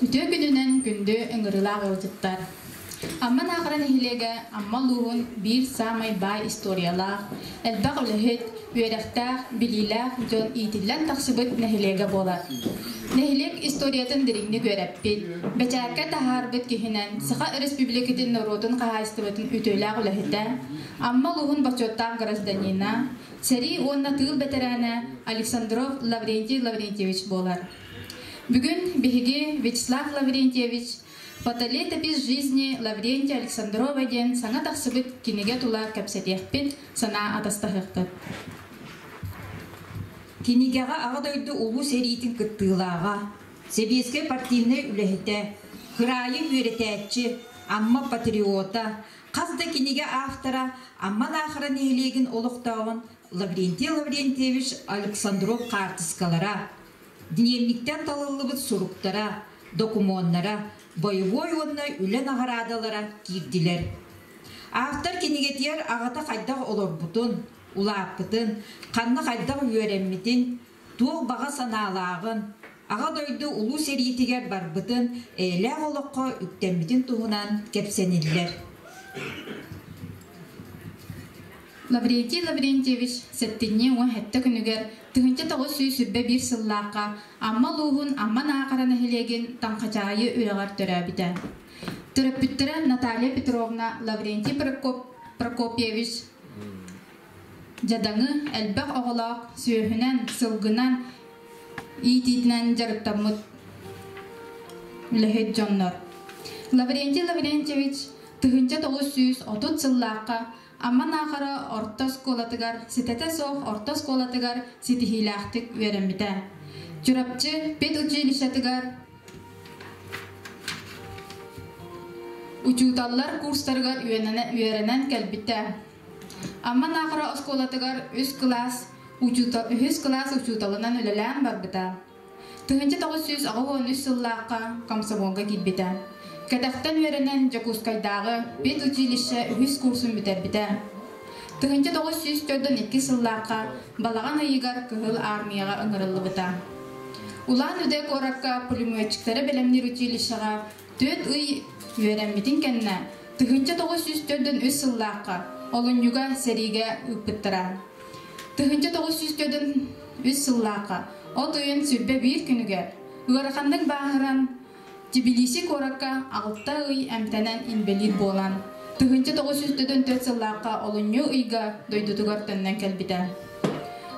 Ütü gününen gündü ıngırılağı ılcıttar. Amma nağıran ehilege amma luğun bir samay bay istoriyalar, elbaq ülühüt, üyerektar, bililaq, jon itillen taqsıbıt nehilege bolar. Nehilik istoriyatın diringni görepbil, beçerke taharbıt kihinen, sıqa respublikatin narodun qahaystıbıtın ütüylaq ülühütte, amma luğun başottaq grazdanina, seri onna tığıl beterana Aleksandrov Lavrentievich bolar. Bugün bihiги Вячеслав Лаврентьевич фаталетопис жизни Лаврентия Александрова ден саңа тақсыбыт кинеге тула кәпсәтехпит сана атастахықты. Кинегеға ағадайды улу серийтін кыттылаға, Себеске партийны үләхеті, қырайы үйретәтчі, амма патриота, қазда кинеге автора, амман ақыра нелегін олықтауын Лаврентий Лаврентьевич Александров қартыскалара, Дневниктен талылыбыт суруктара, докумоннара, боевой онна үлен ағарадалара кирдилер. Автор кенегетер ағата қайдағы олорбутын, улаппытын, қанны қайдағы үйеремметін, туық баға саналағын, аға дойды улу сериетігер барбытын, әлі олыққа үктембетін туғынан кепсенелер. Лаврентий Лаврентьевич сәттінне оң хәтті күнігер түгінші тоғы сүй сүрбе бір сыллаққа амма луғын амма нақараны хелеген таңқачайы үріғар төрәбіті. Түріппіттірі Наталья Петровна Лаврентий Прокопьевич жадаңы әлбәқ оғылақ сүйіхінен сылғынан иететінен жарықтамыт үліхет жонлар. Лаврентий Лаврентьевич тыгынча 930 сыллааққа амман ақыры орта сколатыгар, ситете соқ орта сколатыгар ситихилақтық верембіті. Чурапчы пет училищатыгар учуталлар курстарыгар үйеренен кәлбіті. Амман ақыры сколатыгар үз класс учуталынан өлелән барбыта. Тыгынча 913 сыллааққа комсомолға килбіті. Кәдәқтен үйеренен Жакускайдағы пет училище үз курсын бітербіті. Тыгынча 942 сыллааққа балаған айығар кығыл армияға ыңырылы біта. Улан үдек ораққа пулеметчиктері білімнер училищеға 4 үй үйеренбетін кәніне тыгынча 943 сыллааққа олын юга сериге үппіттіра. Тыгынча 943 сыллааққа от үйін сүрбе бір күніге ұғарақандың бағыран Тбилиси коракка 6 ый әмтәнән инбелир болан. Тыгынча 904 сыллааққа олыню ыйга дойдутугар төннен кәлбіті.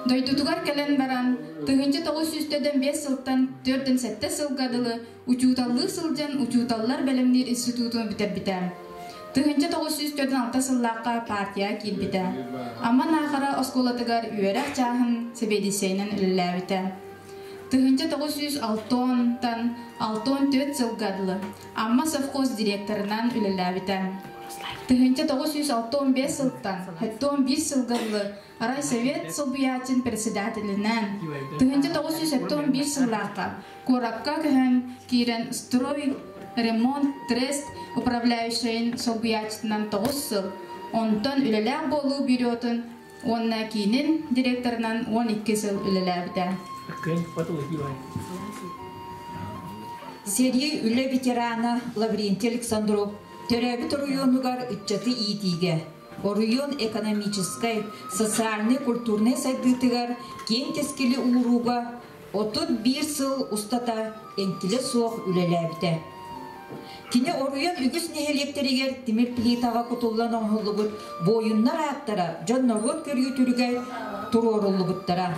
Дойдутугар кәлен баран, тыгынча 905 сылтан 4-7 сылғадылы учуталлы сылжан учуталлар бәлемнер институтын бітербіті. Тыгынча 906 сыллааққа партия келбіті. Аман ақыра осколатыгар үйерек жағын себедисейнен үліләбіті. Тыгынча 906-тан 64 сылғадылы амма совхоз директорынан үліләбіті. Тыгынча 965 сылтан 71 сылғадылы райсовет сылбыятын председателінен. Тыгынча 971 сыллааққа коракка көхін кирен строй, ремонт, трест управляющийін сылбыятынан 9 сыл. Онтан үліләк болу бюретын онна кейінен директорынан 12 сыл үліләбіті. Серия үлі ветерана Лаврентий Александров төрәбі районугар үтчаты иетиге. Район экономической, социальный, культурный сайдытыгар кен тескелі уруга 31 сыл устата энтиле соқ үлеләбіті. Кіне орыйын үгіс нехелектерігер темір плитаға құтылан оңғылығыт бойыннар аттара, жан народ көргі түрігер тұрорылығыттара.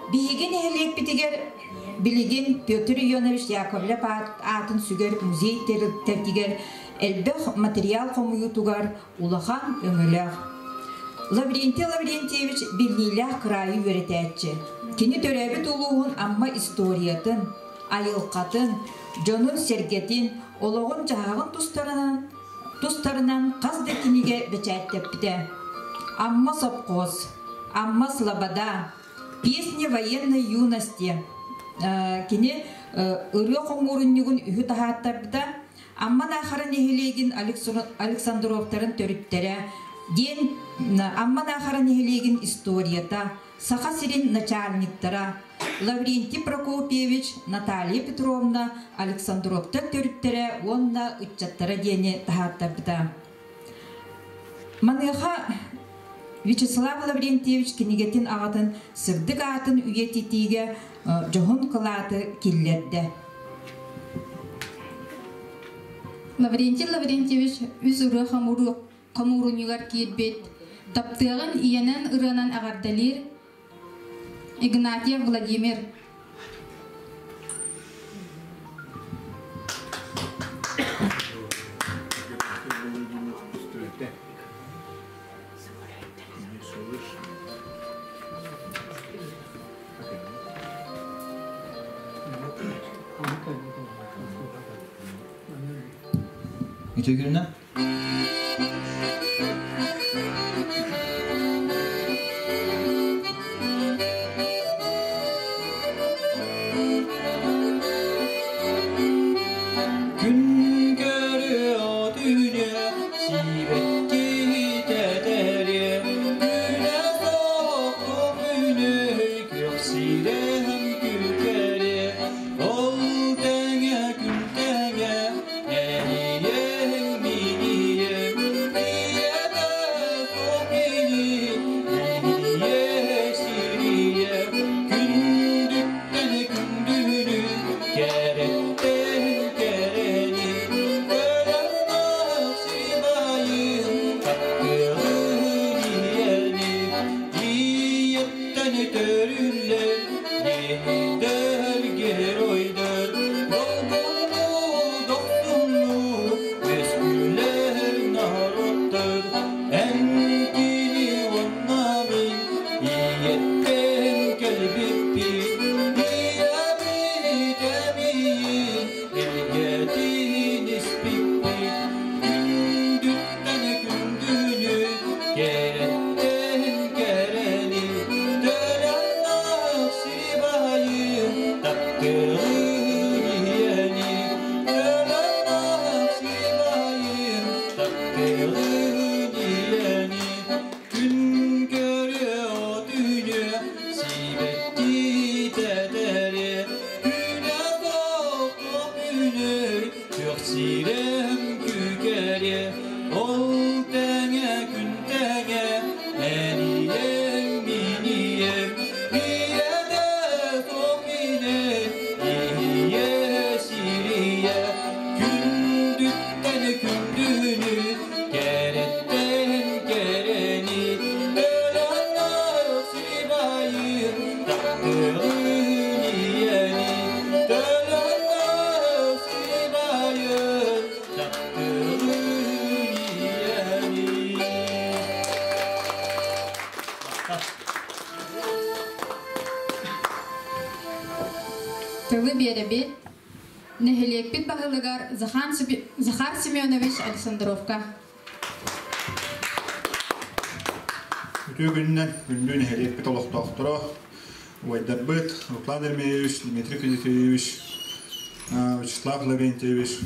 Биеген нехелек бітігер білеген Петр Ионович Яковлев атын сүгер музей тәртігер әлбәқ материал қомuyутугар улахан өңіләқ. Лаврентий Лаврентьевич білнейләқ крайы өретәтчі. Кені төрәбі тұлуғын амма историятын, айылқатын, жонын сергетін, олығын жағағын тұстарынан қазды кенеге бәчәттеп біті. Амма совхоз, амма слобода, песни военной юности. Кені ұры қоңырынығын үйі тағаттар біті. Амман ақырын ехелеген Александровтарын төріптері, ден амман ақырын ехелеген историята, сақа сирен начальниктара, Лаврентий Прокопьевич, Наталья Петровна, Александровтар төріптері, онна үтчаттары дені тағаттар біті. Маныға Вячеслав Лаврентьевич кенегетін ағатын сырдық атын үйететіге жоғын қылаты келлерді. Лаврентий Лаврентьевич үз ұры қамурынығар кейтбет. Таптығын иенен ұрынан ағардалыр Игнатьев Владимир. Ütügürüne? Gün görüyor dünya sibetki dederi güne soğuk günü göksirem gülkeri ol denge gün denge eriye sirem kükere ol tenge gün tenge eniyem miniyem iyede sokine iyiye siriye kündütten kündünü keretten kereni dölanlar sibayı taktığın iyeni dölanlar sibayı taktığın iyeni. Тылы беребит, нехелеппит бағылыгар Захар Семенович Александровка. Күтүгүннен күндүн хелеппит олохтоохторо Уайдарбыт, Руслан Эрмеевич, Дмитрий Федотович, Вячеслав Лаврентьевич,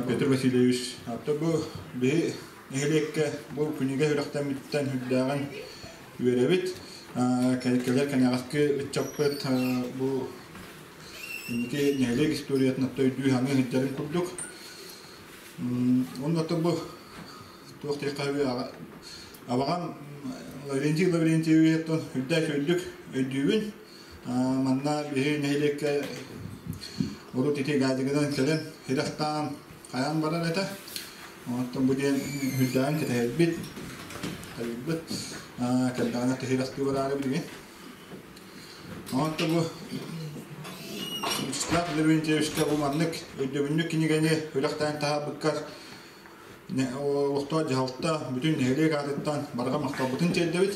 Петр Васильевич. Бу бии хелекке бу күнүгө хүрактамиттен хүддаган үөребит. Келер канагаскы үтчаппыт бу инки нелек историятын той хаңы хиттарын курдук. Онда бу туохтайкаби абаган Лаврентий Лаврентьевичтон хүддэ сөйдүк өйдүүбүн манна бии нелекке урут ити газыгынан келен хирастан каян баран эта. Онда бу ден хүддән кетебит. Табибит калдана tehirasti varare bilgi. Onto bu Вячеслав Лаврентьевичке bu manlık ödümünlük kinigene hülaktan taha bıkkar ne oqta jahalta bütün nehelek adettan barga maktabutun çeldebit.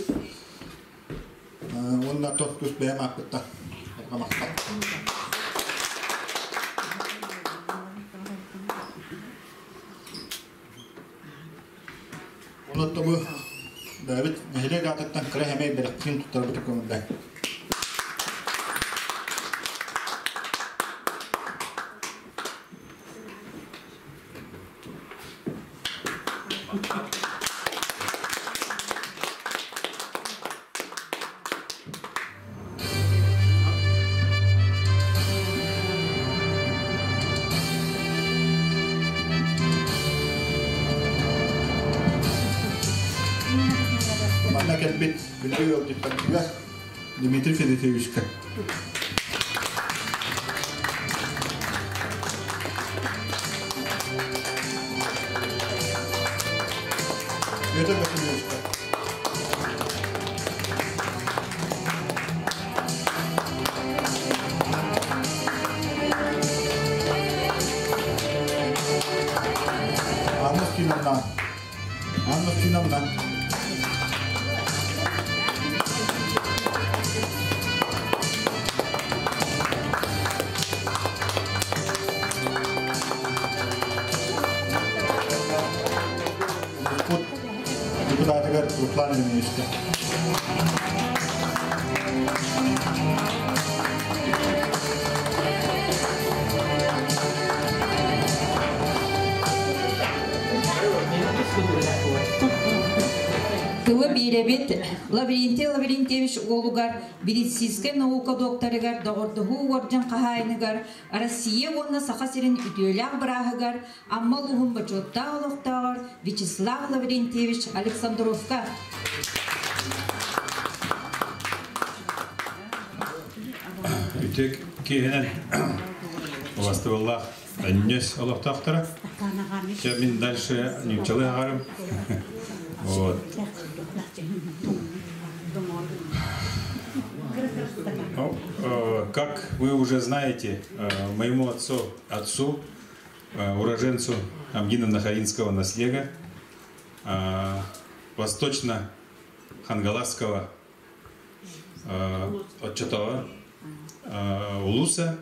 Onlar tuttus beyam akıttan barga maktab. Onto bu David nehelek adettan kıra hemen bırakın tutar bu konuda. Mana kelbet beliau yol dipanggil Dmitry Fedotович. Это Федотовичка. Анна Киновна. Депутатыгар Руслан Эрмеевичке. Тылы биребит Лаврентий Лаврентьевич олугар медицинский наука докторыгар догордугу оржан кахайныгар Россия онна сахасырын үтүөлак бырагыгар аммалугун бачотта олоктагар Вячеслав Лаврентьевич Александровка. Ütük kihinen Властываллах аннес олоктактара. Сейчас мен дальше нючалы агарым. Вот. Ну, как вы уже знаете, моему отцу, уроженцу Амгино-Нахаринского наслега, восточно-хангаласского отчетова улуса,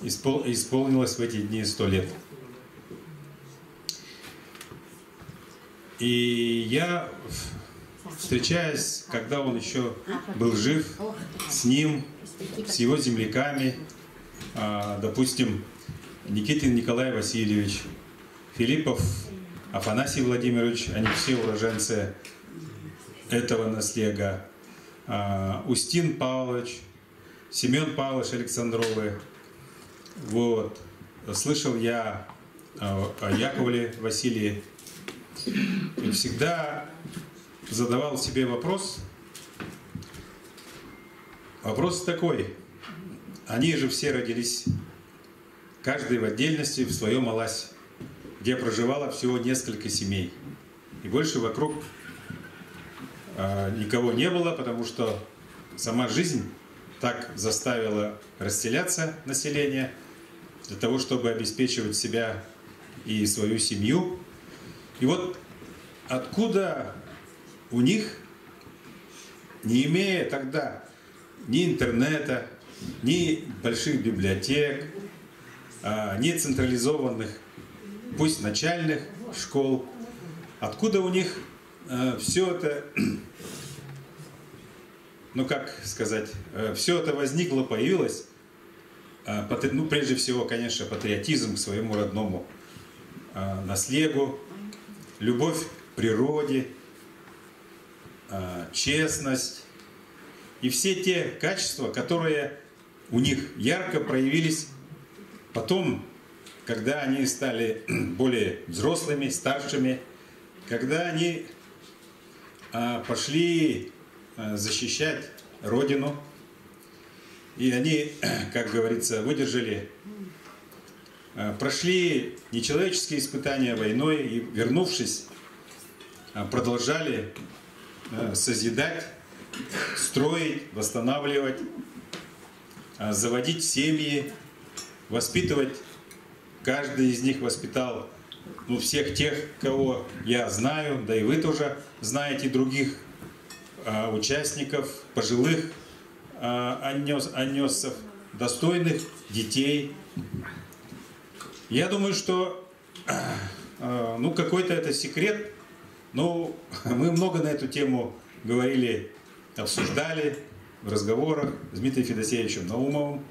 исполнилось в эти дни 100 лет. И я, встречаясь, когда он еще был жив, с ним, с его земляками, допустим, Никитин Николай Васильевич, Филиппов Афанасий Владимирович, они все уроженцы этого наслега, Устин Павлович, Семен Павлович Александровы, вот, слышал я о Яковле Василии и всегда задавал себе вопрос такой. Они же все родились, каждый в отдельности, в своем Аласе, где проживало всего несколько семей. И больше вокруг никого не было, потому что сама жизнь так заставила расселяться население для того, чтобы обеспечивать себя и свою семью. И вот откуда у них, не имея тогда ни интернета, ни больших библиотек, ни централизованных, пусть начальных школ, откуда у них все это, ну как сказать, все это возникло, появилось, ну прежде всего, конечно, патриотизм к своему родному наследию, любовь к природе, честность и все те качества, которые у них ярко проявились потом, когда они стали более взрослыми, старшими, когда они пошли защищать Родину, и они, как говорится, выдержали, прошли нечеловеческие испытания войной и, вернувшись, продолжали созидать, строить, восстанавливать, заводить семьи, воспитывать. Каждый из них воспитал, ну, всех тех, кого я знаю, да и вы тоже знаете, других участников, пожилых аннесов, достойных детей. Я думаю, что ну, какой-то это секрет. Но мы много на эту тему говорили, обсуждали в разговорах с Дмитрием Федосеевичем Наумовым.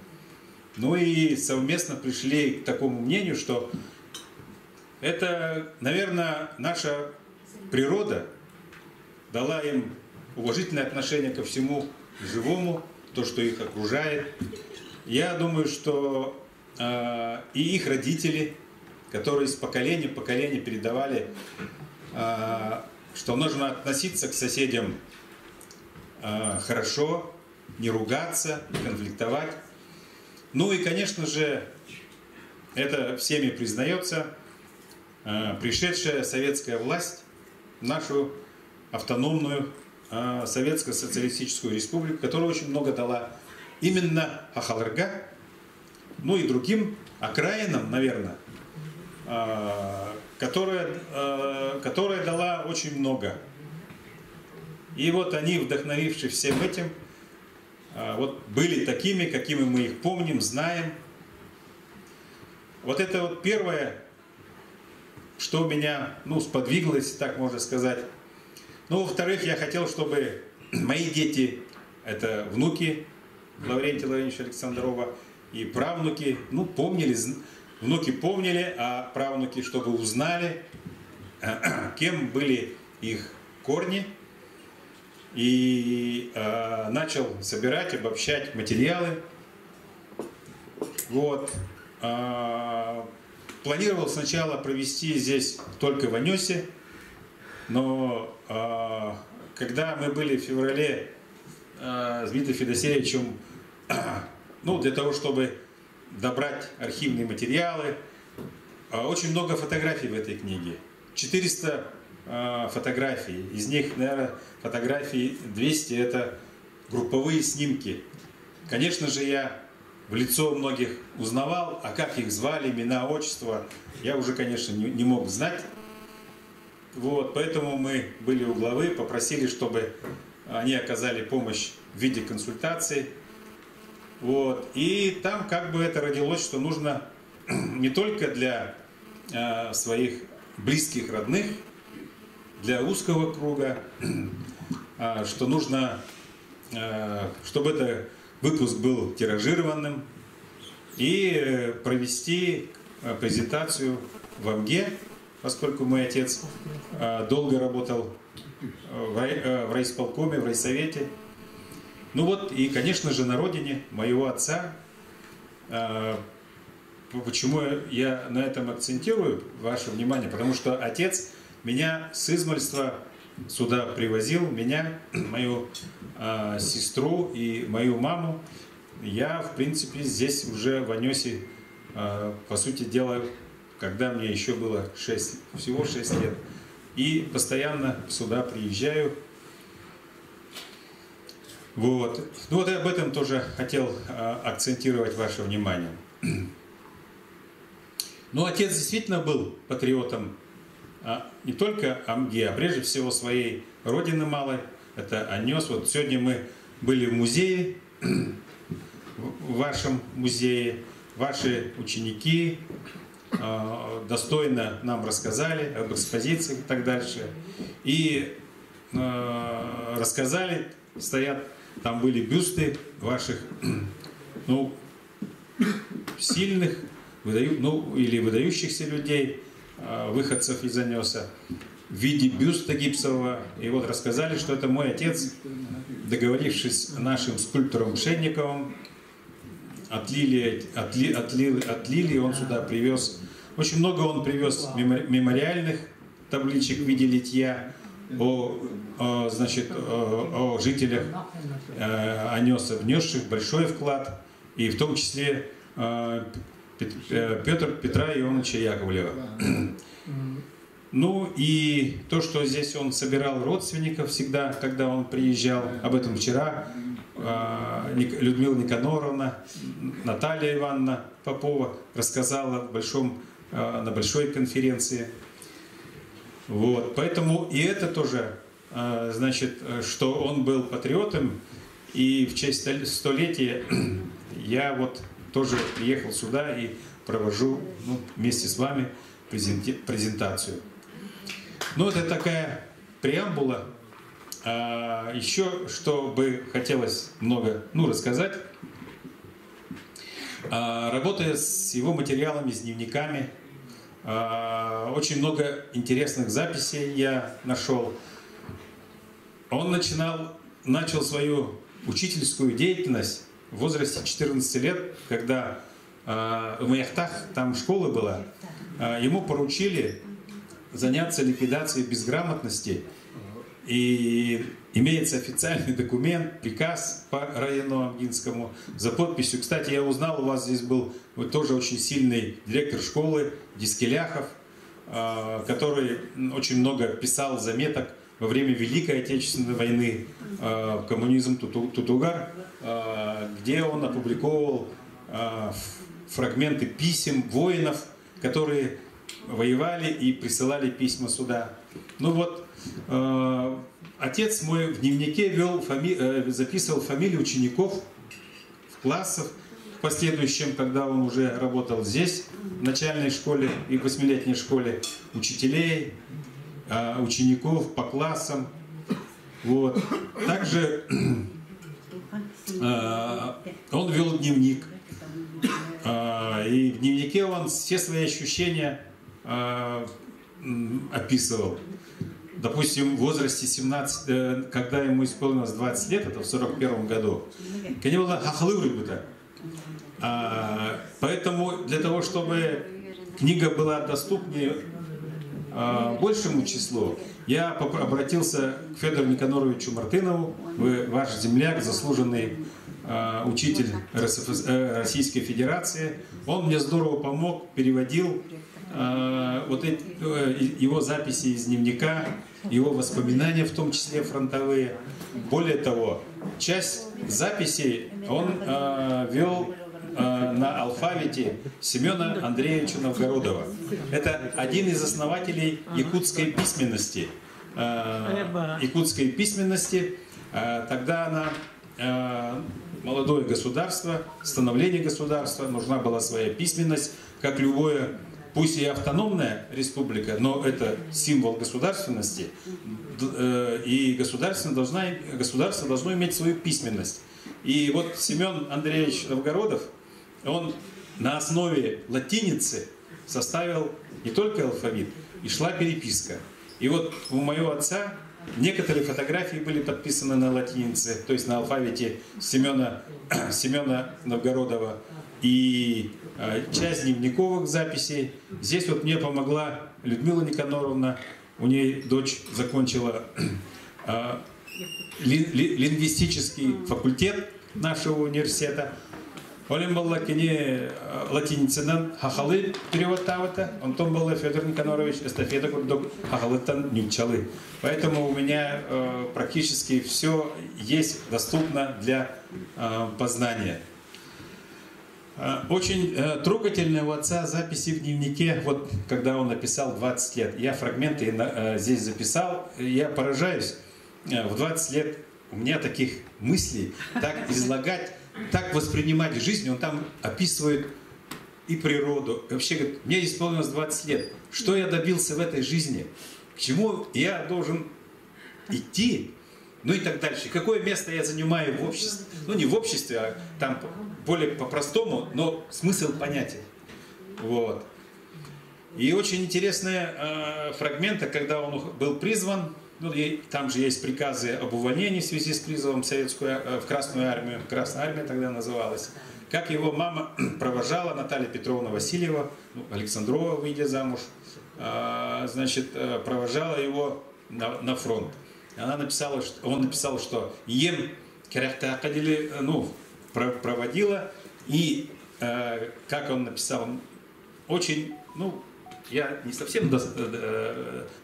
Ну и совместно пришли к такому мнению, что это, наверное, наша природа дала им уважительное отношение ко всему живому, то, что их окружает. Я думаю, что и их родители, которые из поколения в поколение передавали, что нужно относиться к соседям хорошо, не ругаться, не конфликтовать. Ну и, конечно же, это всеми признается, пришедшая советская власть в нашу автономную Советско-социалистическую республику, которая очень много дала именно Ахалырга, ну и другим окраинам, наверное, которая дала очень много. И вот они, вдохновившись всем этим, вот были такими, какими мы их помним, знаем. Вот это вот первое, что меня, ну, сподвиглось, так можно сказать. Ну, во-вторых, я хотел, чтобы мои дети, это внуки Лаврентия Лаврентьевича Александрова и правнуки, ну, помнили, внуки помнили, а правнуки, чтобы узнали, кем были их корни. И начал собирать, обобщать материалы. Вот. Планировал сначала провести здесь только в Анёсе, но когда мы были в феврале с Дмитрием Федосеевичем, ну, для того, чтобы добрать архивные материалы, очень много фотографий в этой книге. 400 фотографий. Из них, наверное, фотографий 200 – это групповые снимки. Конечно же, я в лицо многих узнавал, а как их звали, имена, отчества, я уже, конечно, не мог знать. Вот, поэтому мы были у главы, попросили, чтобы они оказали помощь в виде консультаций. Вот, и там как бы это родилось, что нужно не только для своих близких, родных, для узкого круга, что нужно, чтобы этот выпуск был тиражированным, и провести презентацию в АМГе, поскольку мой отец долго работал в райисполкоме, в райсовете. Ну вот, и, конечно же, на родине моего отца, почему я на этом акцентирую ваше внимание? Потому что отец меня с измальства сюда привозил, меня, мою сестру и мою маму. Я, в принципе, здесь уже в Анёсе, по сути дела, когда мне еще было всего 6 лет. И постоянно сюда приезжаю. Вот. Ну вот я об этом тоже хотел акцентировать ваше внимание. Но отец действительно был патриотом не только Амги, а прежде всего своей родины малой. Это Анёс. Вот сегодня мы были в музее, в вашем музее. Ваши ученики достойно нам рассказали об экспозициях и так дальше. И рассказали, там были бюсты ваших сильных, или выдающихся людей, выходцев из Анёса, в виде бюста гипсового. И вот рассказали, что это мой отец, договорившись с нашим скульптором Пшенниковым, отлили, он сюда привез. Очень много он привез мемориальных табличек в виде литья о жителях Анёса, внесших большой вклад, и в том числе Петра Ионовича Яковлева. Ну и то, что здесь он собирал родственников всегда, когда он приезжал, об этом вчера Людмила Никаноровна, Наталья Ивановна Попова рассказала на большой конференции. Вот. Поэтому и это тоже, значит, что он был патриотом, и в честь столетия я вот тоже приехал сюда и провожу вместе с вами презентацию. Ну, это такая преамбула. Еще, что бы хотелось много рассказать. Работая с его материалами, с дневниками, очень много интересных записей я нашел. Он начал свою учительскую деятельность в возрасте 14 лет, когда в Маяхтах, там школа была, ему поручили заняться ликвидацией безграмотности. И имеется официальный документ, приказ по району Амгинскому за подписью. Кстати, я узнал, у вас здесь был тоже очень сильный директор школы Дискеляхов, который очень много писал заметок во время Великой Отечественной войны, коммунизм Тутугар, где он опубликовал фрагменты писем воинов, которые воевали и присылали письма сюда. Ну вот, отец мой в дневнике записывал фамилии учеников в классах. В последующем, когда он уже работал здесь, в начальной школе и в 8-летней школе, учителей, учеников по классам. Вот. Также он вел дневник. И в дневнике он все свои ощущения описывал. Допустим, в возрасте 17, когда ему исполнилось 20 лет, это в 41 году, поэтому для того, чтобы книга была доступнее большему числу, я обратился к Федору Никаноровичу Мартынову, ваш земляк, заслуженный учитель Российской Федерации. Он мне здорово помог, переводил его записи из дневника, его воспоминания, в том числе фронтовые. Более того, часть записей он вел на алфавите Семена Андреевича Новгородова. Это один из основателей якутской письменности. Тогда молодое государство, становление государства, нужна была своя письменность, как любое, пусть и автономная республика, но это символ государственности, и государство должно иметь свою письменность. И вот Семен Андреевич Новгородов, он на основе латиницы составил не только алфавит, и шла переписка. И вот у моего отца некоторые фотографии были подписаны на латинице, то есть на алфавите Семена Новгородова. И часть дневниковых записей. Здесь вот мне помогла Людмила Никаноровна, у нее дочь закончила лингвистический факультет нашего университета. Олем был латиницынан хахалы переводтавата, он том был Федор Никанорович эстафета курдок хахалытан нючалы. Поэтому у меня практически все есть доступно для познания. Очень трогательные у отца записи в дневнике, вот когда он написал 20 лет. Я фрагменты здесь записал, я поражаюсь. В 20 лет у меня таких мыслей, так излагать, так воспринимать жизнь, он там описывает и природу. Вообще говорит, мне исполнилось 20 лет. Что я добился в этой жизни? К чему я должен идти? Ну и так дальше. Какое место я занимаю в обществе? Ну не в обществе, а там более по-простому, но смысл понятен. Вот. И очень интересные фрагменты, когда он был призван. Ну, там же есть приказы об увольнении в связи с призывом в Красную армию. Красная армия тогда называлась. Как его мама провожала, Наталья Петровна Васильева, Александрова, выйдя замуж, значит, провожала его на фронт. Она написала, он написал, что ем керахтакадили, ну, проводила. И, как он написал, очень, ну, я не совсем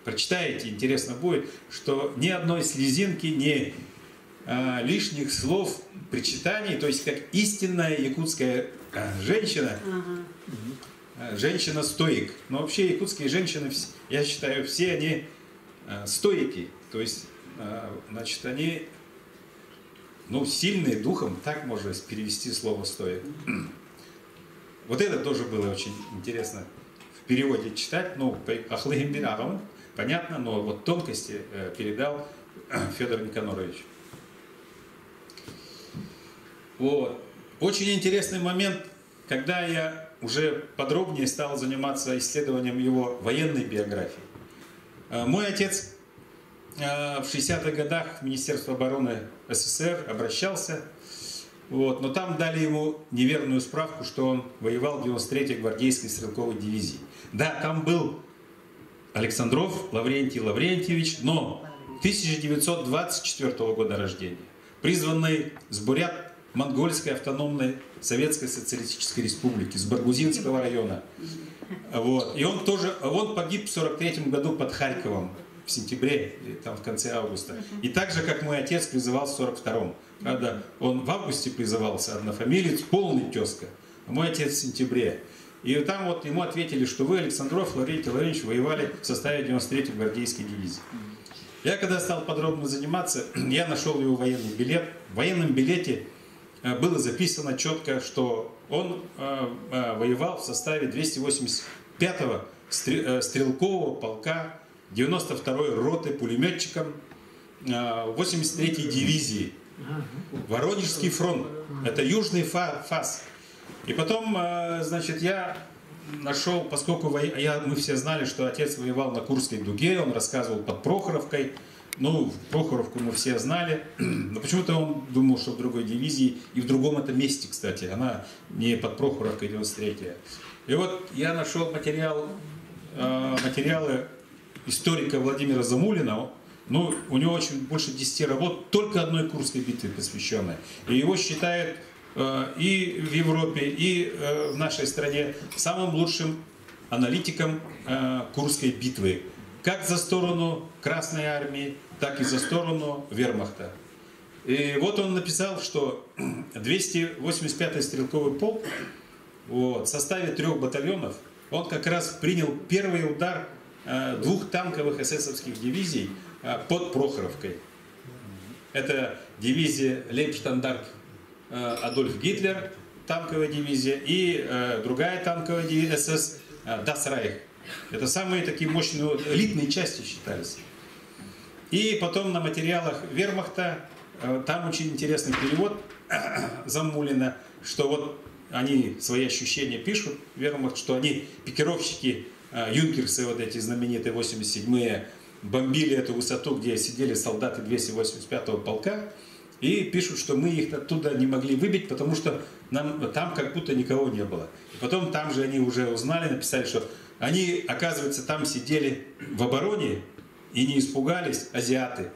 прочитаете, интересно будет, что ни одной слезинки, ни лишних слов, причитаний, то есть как истинная якутская женщина, женщина-стоик. Но вообще якутские женщины, я считаю, все они стоики, то есть, значит, они, ну, сильные духом, так можно перевести слово стоик. Вот это тоже было очень интересно в переводе читать, ну, понятно, но вот тонкости передал Федор Никанорович. Вот. Очень интересный момент, когда я уже подробнее стал заниматься исследованием его военной биографии. Мой отец в 60-х годах в Министерство обороны СССР обращался, вот, но там дали ему неверную справку, что он воевал в 93-й гвардейской стрелковой дивизии. Да, там был Александров Лаврентий Лаврентьевич, но 1924 года рождения, призванный с бурят Монгольской автономной Советской Социалистической Республики, с Баргузинского района. Вот. И он тоже, он погиб в 1943 году под Харьковом в сентябре, там в конце августа. И так же, как мой отец призывал в 1942-м. Правда, он в августе призывался, однофамилец, полный тезка, а мой отец в сентябре. И там вот ему ответили, что вы, Александров Лаврентий Лаврентьевич, воевали в составе 93-й гвардейской дивизии. Я когда стал подробно заниматься, я нашел его военный билет. В военном билете было записано четко, что он воевал в составе 285-го стрелкового полка 92-й роты пулеметчиком 83-й дивизии. Воронежский фронт. Это южный фас. И потом, значит, я нашел, поскольку мы все знали, что отец воевал на Курской дуге, он рассказывал под Прохоровкой. Ну, Прохоровку мы все знали, но почему-то он думал, что в другой дивизии, и в другом это месте, кстати, она не под Прохоровкой 93-я. И вот я нашел материалы историка Владимира Замулина. Ну, у него очень больше 10 работ, только одной Курской битве посвященной. И его считают и в Европе, и в нашей стране самым лучшим аналитиком Курской битвы. Как за сторону Красной армии, так и за сторону вермахта. И вот он написал, что 285-й стрелковый полк вот, в составе 3 батальонов, он как раз принял первый удар 2 танковых эсэсовских дивизий под Прохоровкой. Это дивизия Лейбштандарт Адольф Гитлер, танковая дивизия, и другая танковая дивизия СС Das Reich. Это самые такие мощные, элитные части считались. И потом на материалах вермахта, там очень интересный перевод Замулина, что вот они свои ощущения пишут, вермахт, что они, пикировщики, юнкерсы, вот эти знаменитые 87-е, бомбили эту высоту, где сидели солдаты 285-го полка, И пишут, что мы их оттуда не могли выбить, потому что там как будто никого не было. И потом там же они уже узнали, написали, что они, оказывается, там сидели в обороне и не испугались азиаты.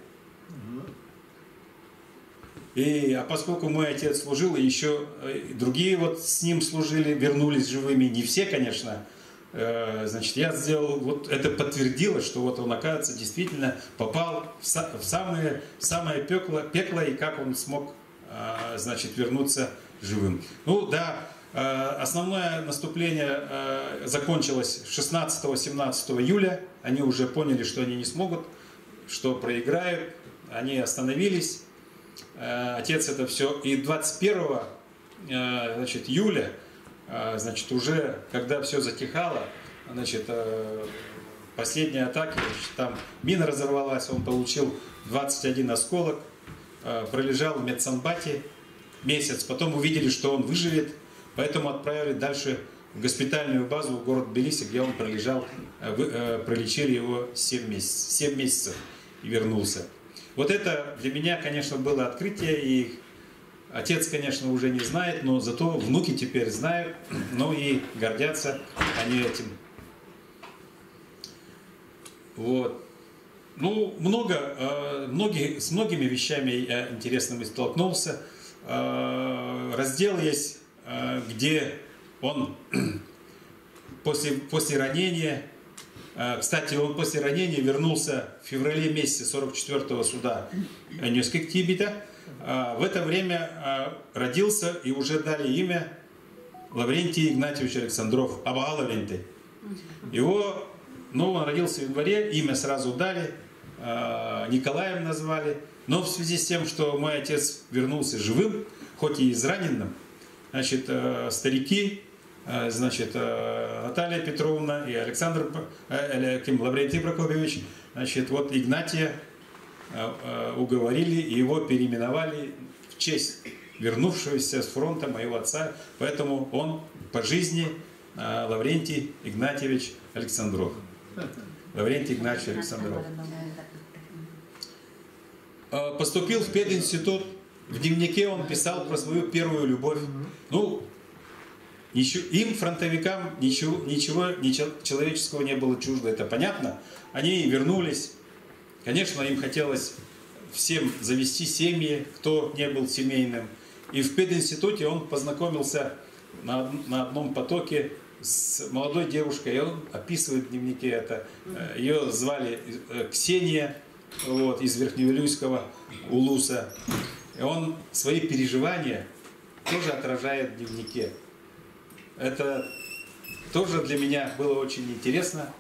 А поскольку мой отец служил, и еще другие вот с ним служили, вернулись живыми, не все, конечно, значит, я сделал, вот это подтвердило, что вот он, оказывается, действительно попал в самое пекло, и как он смог, значит, вернуться живым. Ну да, основное наступление закончилось 16-17 июля, они уже поняли, что они не смогут, что проиграют, они остановились. Отец это все, и 21 значит, июля, значит, уже когда все затихало, значит, последние атаки, значит, там мина разорвалась, он получил 21 осколок, пролежал в медсанбате месяц, потом увидели, что он выживет, поэтому отправили дальше в госпитальную базу в город Тбилиси, где он пролежал, пролечили его 7 месяцев и вернулся. Вот это для меня, конечно, было открытие, и отец, конечно, уже не знает, но зато внуки теперь знают, но и гордятся они этим. Вот. Ну, с многими вещами я интересными столкнулся. Раздел есть, где он после ранения, кстати, он после ранения вернулся в феврале месяце 44-го суда Нёскек-Тибета. В это время родился и уже дали имя Лаврентий Игнатьевич Александров, Абага Лаврентий. Его, ну, он родился в январе, имя сразу дали, Николаем назвали. Но в связи с тем, что мой отец вернулся живым, хоть и израненным, значит, старики, значит, Наталья Петровна и Александр Лаврентий Прокопьевич, значит, вот Игнатия уговорили и его переименовали в честь вернувшегося с фронта моего отца, поэтому он по жизни Лаврентий Игнатьевич Александров. Лаврентий Игнатьевич Александров. Поступил в пединститут, в дневнике он писал про свою первую любовь. Ну, им, фронтовикам, ничего человеческого не было чуждо, это понятно. Они вернулись. Конечно, им хотелось всем завести семьи, кто не был семейным. И в пединституте он познакомился на одном потоке с молодой девушкой. И он описывает в дневнике это. Ее звали Ксения, вот, из Верхневилюйского улуса. И он свои переживания тоже отражает в дневнике. Это тоже для меня было очень интересно.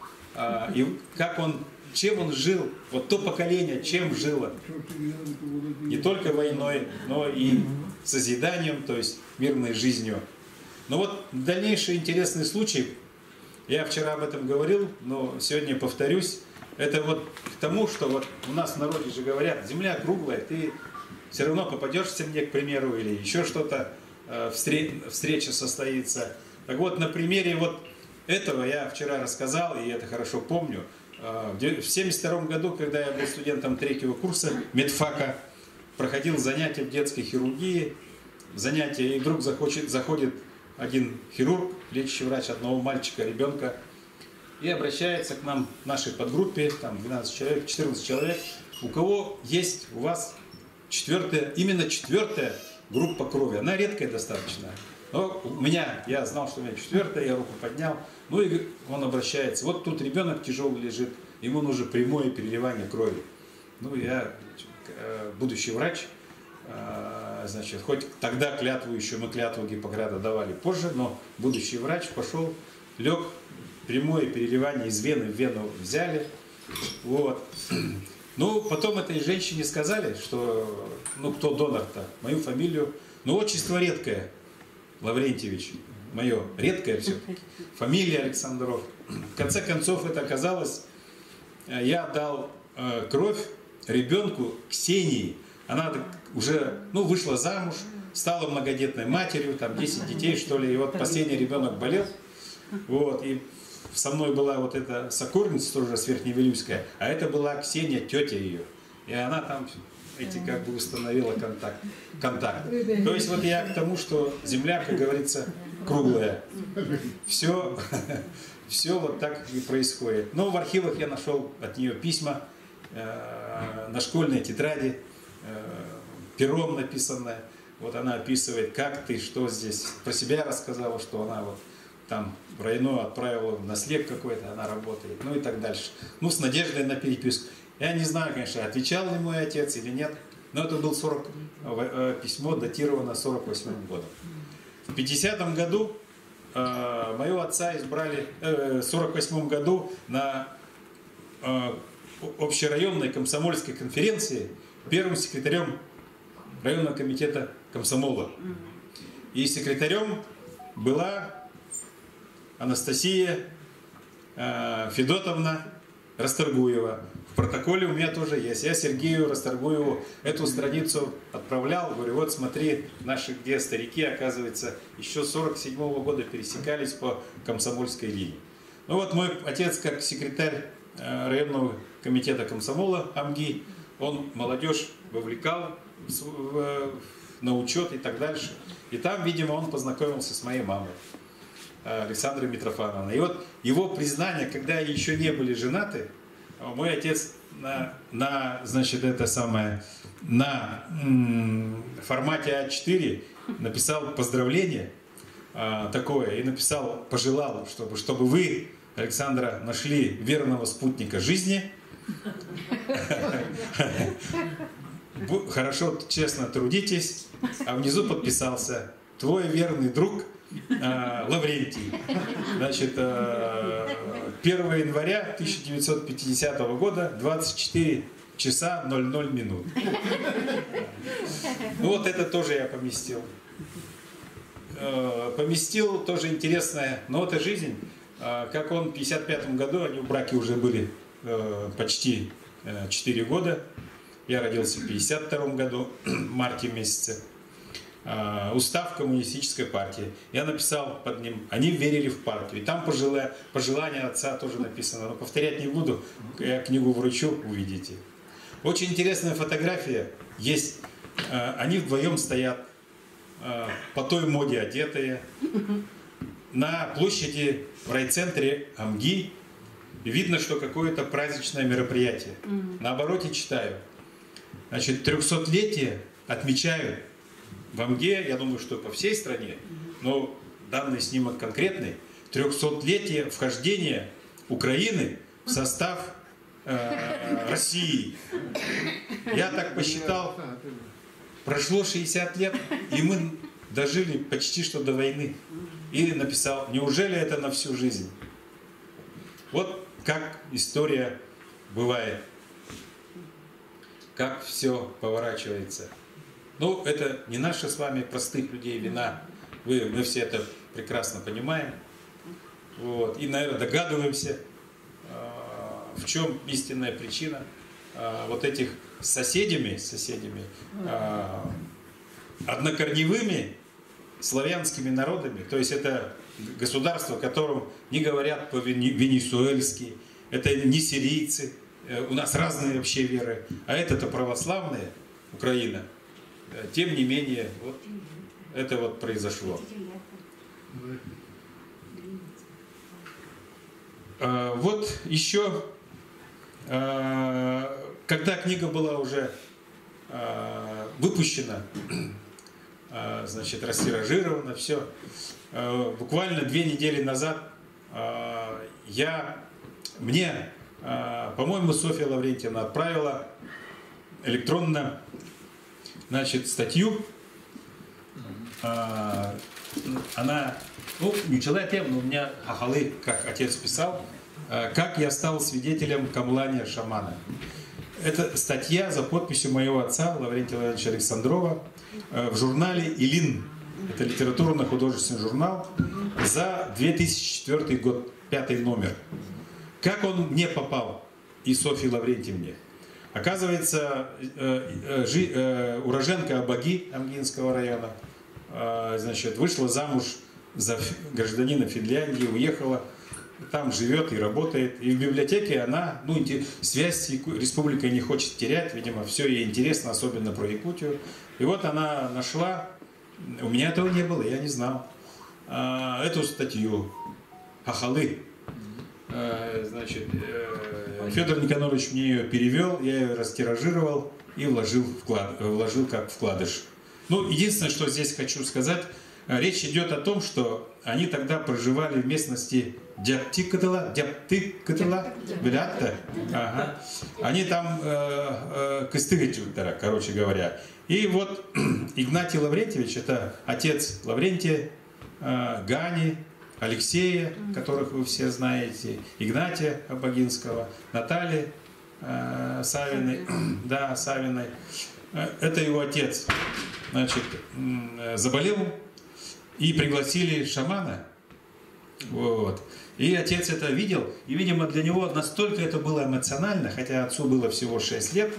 И как чем он жил, вот то поколение, чем жило. Не только войной, но и созиданием, то есть мирной жизнью. Но вот дальнейший интересный случай, я вчера об этом говорил, но сегодня повторюсь. Это вот к тому, что вот у нас в народе же говорят, земля круглая, ты все равно попадешься мне, к примеру, или еще что-то, встреча состоится. Так вот, на примере вот этого я вчера рассказал, и это хорошо помню. В 1972 году, когда я был студентом 3-го курса медфака, проходил занятия в детской хирургии, занятия, и вдруг заходит один хирург, лечащий врач одного мальчика, ребенка, и обращается к нам, в нашей подгруппе, там 12 человек, 14 человек, у кого есть у вас именно 4-я группа крови, она редкая достаточно. Но у меня, я знал, что у меня 4-я, я руку поднял, ну и он обращается, вот тут ребенок тяжелый лежит, ему нужно прямое переливание крови. Ну я, будущий врач, значит, хоть тогда клятву еще, мы клятву Гиппократа давали позже, но будущий врач пошел, лег, прямое переливание из вены в вену взяли, вот. Ну, потом этой женщине сказали, что, ну, кто донор-то, мою фамилию, ну, отчество редкое, Лаврентьевич, мое, редкое все-таки, фамилия Александров. В конце концов, это оказалось, я дал кровь ребенку Ксении, она уже, ну, вышла замуж, стала многодетной матерью, там 10 детей, что ли, и вот последний ребенок болел, вот, и со мной была вот эта сокурница тоже с Верхневилюйская, а это была Ксения, тетя ее. И она там эти как бы установила контакт. То есть вот я к тому, что Земля, как говорится, круглая. Все вот так и происходит. Но в архивах я нашел от нее письма на школьной тетради, пером написанное. Вот она описывает, как ты, что здесь. Про себя рассказала, что она вот там в районо отправила на слеп какой-то, она работает, ну и так дальше. Ну, с надеждой на переписку. Я не знаю, конечно, отвечал ли мой отец или нет, но это был письмо, датировано 48-м годом. В 50-м году моего отца избрали в 48-м году на общерайонной комсомольской конференции первым секретарем районного комитета комсомола. И секретарем была Анастасия Федотовна Расторгуева. В протоколе у меня тоже есть. Я Сергею Расторгуеву эту страницу отправлял. Говорю, вот смотри, наши где старики, оказывается, еще с 47-го года пересекались по комсомольской линии. Ну вот мой отец, как секретарь районного комитета комсомола АМГИ, он молодежь вовлекал на учет и так дальше. И там, видимо, он познакомился с моей мамой, Александрой Митрофановной. И вот его признание, когда еще не были женаты, мой отец значит, на формате А4 написал поздравление такое и написал, пожелал, чтобы вы, Александра, нашли верного спутника жизни, хорошо, честно трудитесь, а внизу подписался: твой верный друг Лаврентий. Значит, 1 января 1950 года, 24 часа 00 минут. Ну вот это тоже я поместил. Поместил тоже интересное, но это жизнь. Как он в 55 году, они в браке уже были почти 4 года. Я родился в 52 году, в марте месяце. Устав коммунистической партии. Я написал под ним, они верили в партию. И там пожелания отца тоже написано. Но повторять не буду, я книгу вручу, увидите. Очень интересная фотография есть. Они вдвоем стоят, по той моде одетые, на площади в райцентре АМГИ. И видно, что какое-то праздничное мероприятие. На обороте читаю. Значит, 300-летие отмечают в АМГИ, я думаю, что по всей стране, но данный снимок конкретный, 300-летие вхождения Украины в состав России. Я так посчитал, прошло 60 лет, и мы дожили почти что до войны. И написал, неужели это на всю жизнь? Вот как история бывает, как все поворачивается. Ну, это не наша с вами, простых людей, вина. Мы все это прекрасно понимаем. Вот. И, наверное, догадываемся, в чем истинная причина вот этих соседями, однокорневыми славянскими народами. То есть это государство, в котором не говорят по-венесуэльски, это не сирийцы, у нас разные вообще веры, а это-то православная Украина. Тем не менее, вот это вот произошло. Вот еще, когда книга была уже выпущена, значит, растиражирована, все, буквально 2 недели назад мне, по-моему, Софья Лаврентьевна отправила электронно, значит, статью. Она, не человек тем, но у меня хахалы, как отец писал, как я стал свидетелем камлания шамана. Это статья за подписью моего отца, Лаврентия Владимировича Александрова, в журнале «Илин». Это литературно-художественный журнал за 2004 год, 5 номер. Как он мне попал, и Софье Лаврентьевне? Оказывается, уроженка Абаги Амгинского района, значит, вышла замуж за гражданина Финляндии, уехала там живет и работает. И в библиотеке она, ну, связь с республикой не хочет терять, видимо, все ей интересно, особенно про Якутию. И вот она нашла, у меня этого не было, я не знал, эту статью «Хахалы». Значит, Федор Никонорович мне ее перевел, я ее растиражировал и вложил как вкладыш. Ну, единственное, что здесь хочу сказать, речь идет о том, что они тогда проживали в местности Дяптикатала, Белятта. Ага. Они там Кыстыгатюктара, короче говоря. И вот Игнатий Лаврентьевич, это отец Лаврентия, Гани, Алексея, которых вы все знаете, Игнатия Абагинского, Натальи Савиной, да, Савиной. Это его отец, значит, заболел, и пригласили шамана. Вот. И отец это видел, и, видимо, для него настолько это было эмоционально, хотя отцу было всего 6 лет,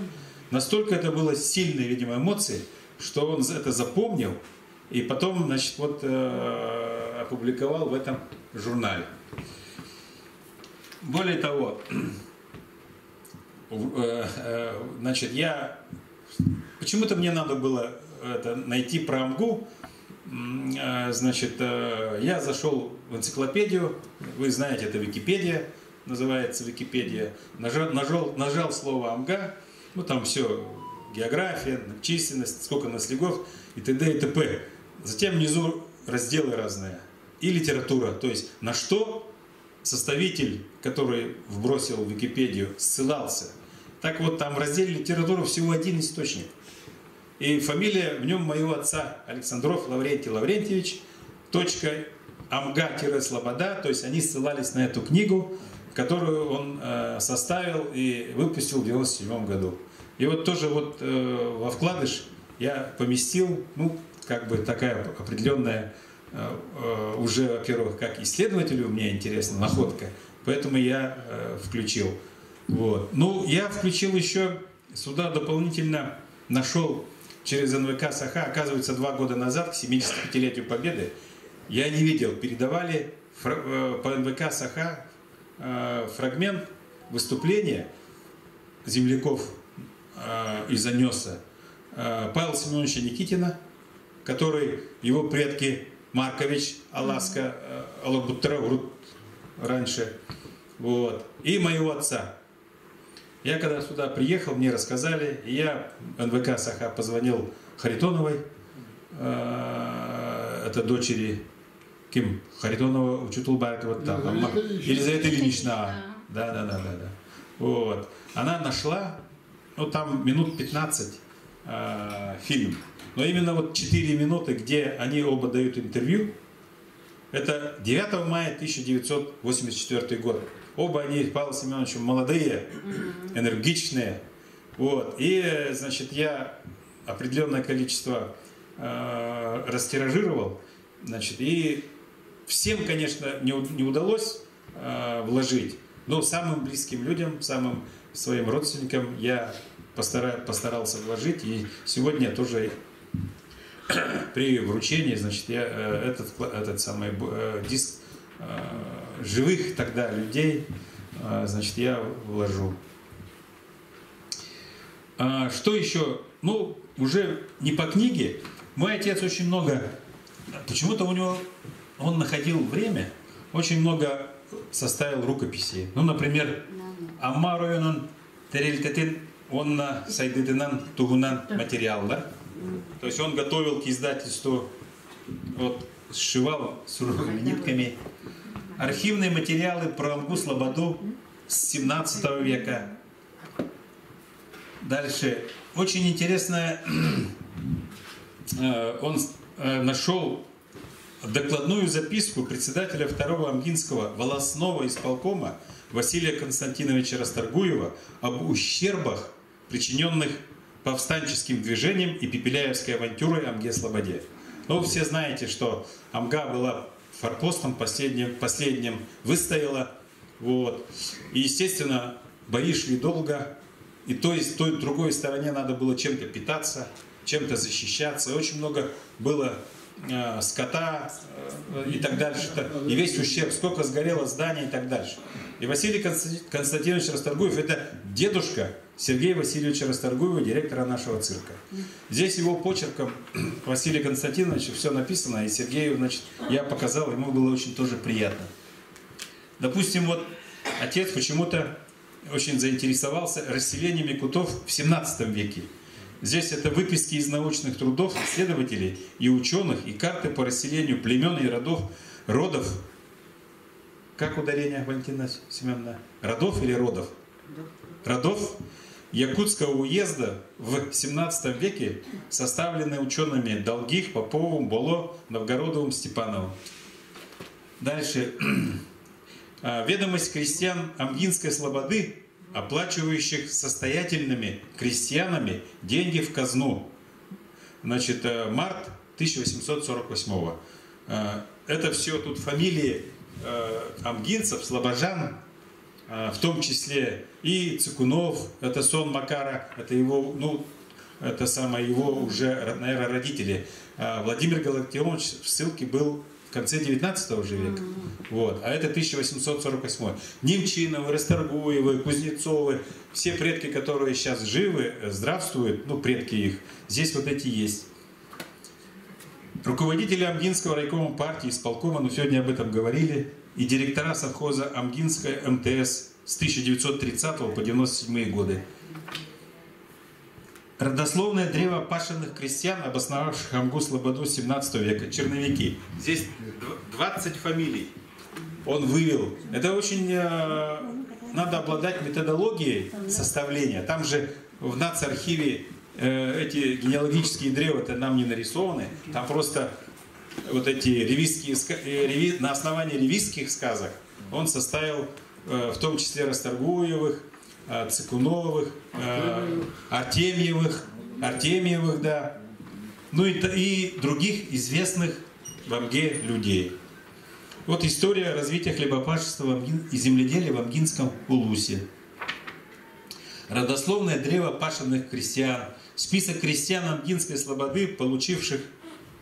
настолько это было сильные, видимо, эмоции, что он это запомнил, и потом, значит, вот опубликовал в этом журнале. Более того, значит, почему-то мне надо было это найти про Амгу. Значит, я зашел в энциклопедию, вы знаете, это Википедия, называется Википедия, нажал слово Амга, ну там все, география, численность, сколько наследников и т.д. и т.п. Затем внизу разделы разные и литература, то есть на что составитель, который вбросил в Википедию, ссылался. Так вот, там в разделе литература всего один источник. И фамилия в нем моего отца, Александров Лаврентий Лаврентьевич, Амга-Слобода, то есть они ссылались на эту книгу, которую он составил и выпустил в 1997 году. И вот тоже вот во вкладыш я поместил, ну, как бы такая определенная, уже, во-первых, как исследователю мне интересна находка, поэтому я включил. Вот. Ну, я включил еще сюда дополнительно, нашел через НВК Саха, оказывается, 2 года назад, к 75-летию Победы, я не видел, передавали по НВК Саха фрагмент выступления земляков из Анеса Павла Семеновича Никитина, который его предки Маркович, Аласка, Алабуттарагурут раньше, вот, и моего отца. Я когда сюда приехал, мне рассказали, и я НВК Саха позвонил Харитоновой, это дочери Ким Харитонова, Учутулбаркова, там, Елизавета Ильинична. Да. Вот. Она нашла, ну там минут 15 фильм, но именно вот 4 минуты, где они оба дают интервью, это 9 мая 1984 год. Оба они, Павел Семенович, молодые, энергичные. Вот. И, значит, я определенное количество растиражировал. Значит, и всем, конечно, не удалось вложить, но самым близким людям, самым своим родственникам я постарался вложить. И сегодня тоже при вручении, значит, я этот самый диск живых тогда людей, значит, я вложу. Что еще? Ну, уже не по книге. Мой отец очень много, почему-то у него, он находил время, очень много составил рукописей. Ну, например, Аммаруйонон Терелькатин, он на Сайдытынан Тугунан материал, да? То есть он готовил к издательству, вот, сшивал суровыми нитками архивные материалы про Амгу-Слободу с 17 века. Дальше. Очень интересно, он нашел докладную записку председателя 2-го Амгинского волостного исполкома Василия Константиновича Расторгуева об ущербах, причиненных повстанческим движением и пепеляевской авантюрой Амге-Слободе. Ну, вы все знаете, что Амга была форпостом последним выстояла. Вот. И, естественно, бои шли долго. И той и другой стороне надо было чем-то питаться, чем-то защищаться. Очень много было скота и так дальше, и весь ущерб, сколько сгорело зданий и так дальше. И Василий Константинович Расторгуев — это дедушка Сергея Васильевича Расторгуева, директора нашего цирка. Здесь его почерком Василия Константиновича все написано, и Сергею, значит, я показал, ему было очень тоже приятно. Допустим, вот отец почему-то очень заинтересовался расселением якутов в 17 веке. Здесь это выписки из научных трудов исследователей и ученых, и карты по расселению племен и родов. Как ударение, Валентина Семеновна? Родов или родов? Родов Якутского уезда в 17 веке, составлены учеными Долгих, Поповым, Боло, Новгородовым, Степановым. Дальше. Ведомость крестьян Амгинской слободы, оплачивающих состоятельными крестьянами деньги в казну. Значит, март 1848. Это все тут фамилии амгинцев, слобожан, в том числе и Цикунов, это сон Макара, это его, ну, это самое его уже, наверное, родители. Владимир Галактионович в ссылке был в конце 19 же века. Вот. А это 1848. Немчиновы, Расторгуевы, Кузнецовы, все предки, которые сейчас живы, здравствуют, ну, предки их, здесь вот эти есть. Руководители Амгинского райкома партии, исполкома, ну, сегодня об этом говорили, и директора совхоза Амгинская МТС с 1930 по 1997 годы. Родословное древо пашенных крестьян, обосновавших Амгу Слободу 17 века, черновики. Здесь 20 фамилий он вывел. Это очень надо обладать методологией составления. Там же в нацархиве эти генеалогические древа -то нам не нарисованы. Там просто вот эти ревизские, на основании ревизских сказок он составил в том числе Расторгуевых, Цикуновых, Артемьевых, да, ну и других известных в Амге людей. Вот история развития хлебопашества и земледелия в Амгинском улусе. Родословное древо пашенных крестьян. Список крестьян Амгинской слободы, получивших